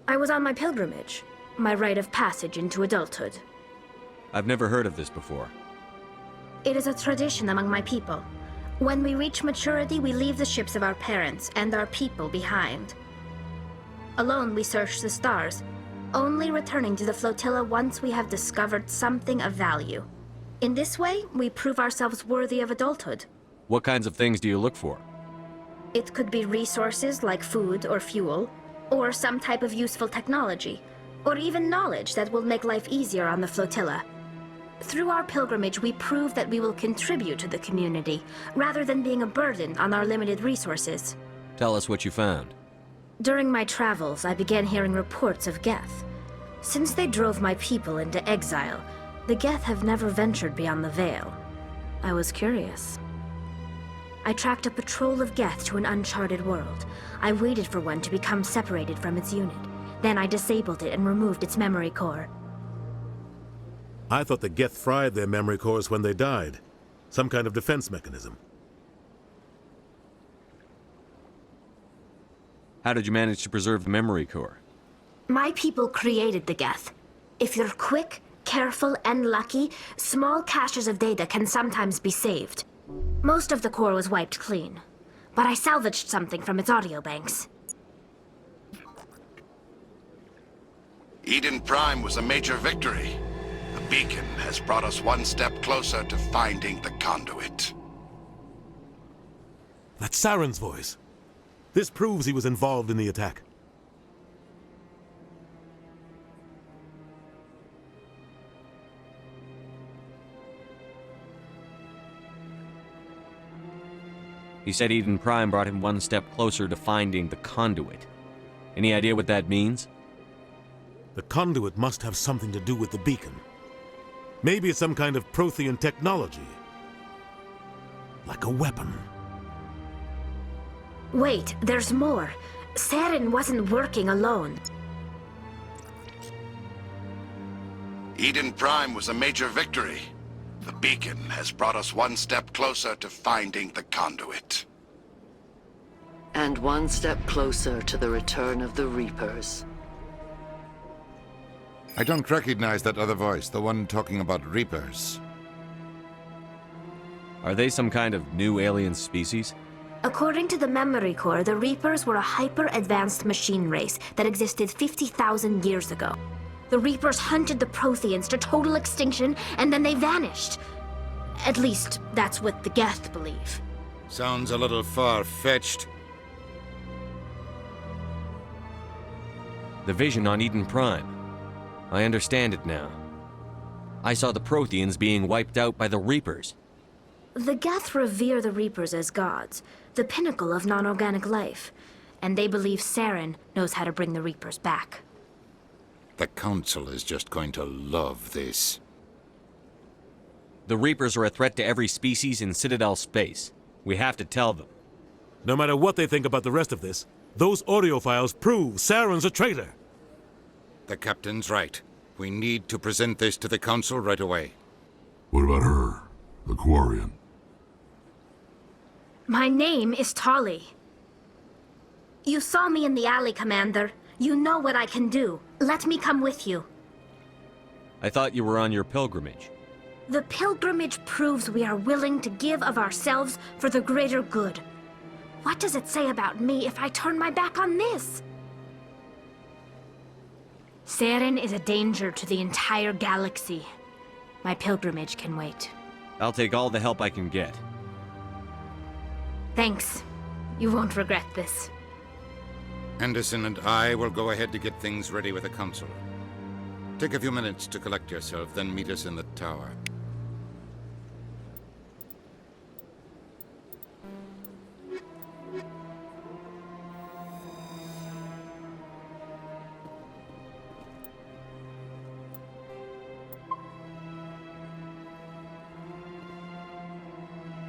I was on my pilgrimage. My rite of passage into adulthood. I've never heard of this before. It is a tradition among my people. When we reach maturity, we leave the ships of our parents and our people behind. Alone, we search the stars, only returning to the flotilla once we have discovered something of value. In this way, we prove ourselves worthy of adulthood. What kinds of things do you look for? It could be resources like food or fuel, or some type of useful technology, or even knowledge that will make life easier on the flotilla. Through our pilgrimage, we prove that we will contribute to the community, rather than being a burden on our limited resources. Tell us what you found. During my travels, I began hearing reports of Geth. Since they drove my people into exile, the Geth have never ventured beyond the Veil. I was curious. I tracked a patrol of Geth to an uncharted world. I waited for one to become separated from its unit. Then I disabled it and removed its memory core. I thought the Geth fried their memory cores when they died. Some kind of defense mechanism. How did you manage to preserve the memory core? My people created the Geth. If you're quick, careful, and lucky, small caches of data can sometimes be saved. Most of the core was wiped clean, but I salvaged something from its audio banks. Eden Prime was a major victory. The beacon has brought us one step closer to finding the conduit. That's Saren's voice. This proves he was involved in the attack. He said Eden Prime brought him one step closer to finding the conduit. Any idea what that means? The conduit must have something to do with the beacon. Maybe it's some kind of Prothean technology. Like a weapon. Wait, there's more. Saren wasn't working alone. Eden Prime was a major victory. The beacon has brought us one step closer to finding the conduit. And one step closer to the return of the Reapers. I don't recognize that other voice, the one talking about Reapers. Are they some kind of new alien species? According to the memory core, the Reapers were a hyper-advanced machine race that existed 50,000 years ago. The Reapers hunted the Protheans to total extinction, and then they vanished. At least, that's what the Geth believe. Sounds a little far-fetched. The vision on Eden Prime. I understand it now. I saw the Protheans being wiped out by the Reapers. The Geth revere the Reapers as gods, the pinnacle of non-organic life, and they believe Saren knows how to bring the Reapers back. The Council is just going to love this. The Reapers are a threat to every species in Citadel space. We have to tell them. No matter what they think about the rest of this, those audio files prove Saren's a traitor. The Captain's right. We need to present this to the Council right away. What about her, the Quarian? My name is Tali. You saw me in the alley, Commander. You know what I can do. Let me come with you. I thought you were on your pilgrimage. The pilgrimage proves we are willing to give of ourselves for the greater good. What does it say about me if I turn my back on this? Saren is a danger to the entire galaxy. My pilgrimage can wait. I'll take all the help I can get. Thanks. You won't regret this. Anderson and I will go ahead to get things ready with the Council. Take a few minutes to collect yourself, then meet us in the tower.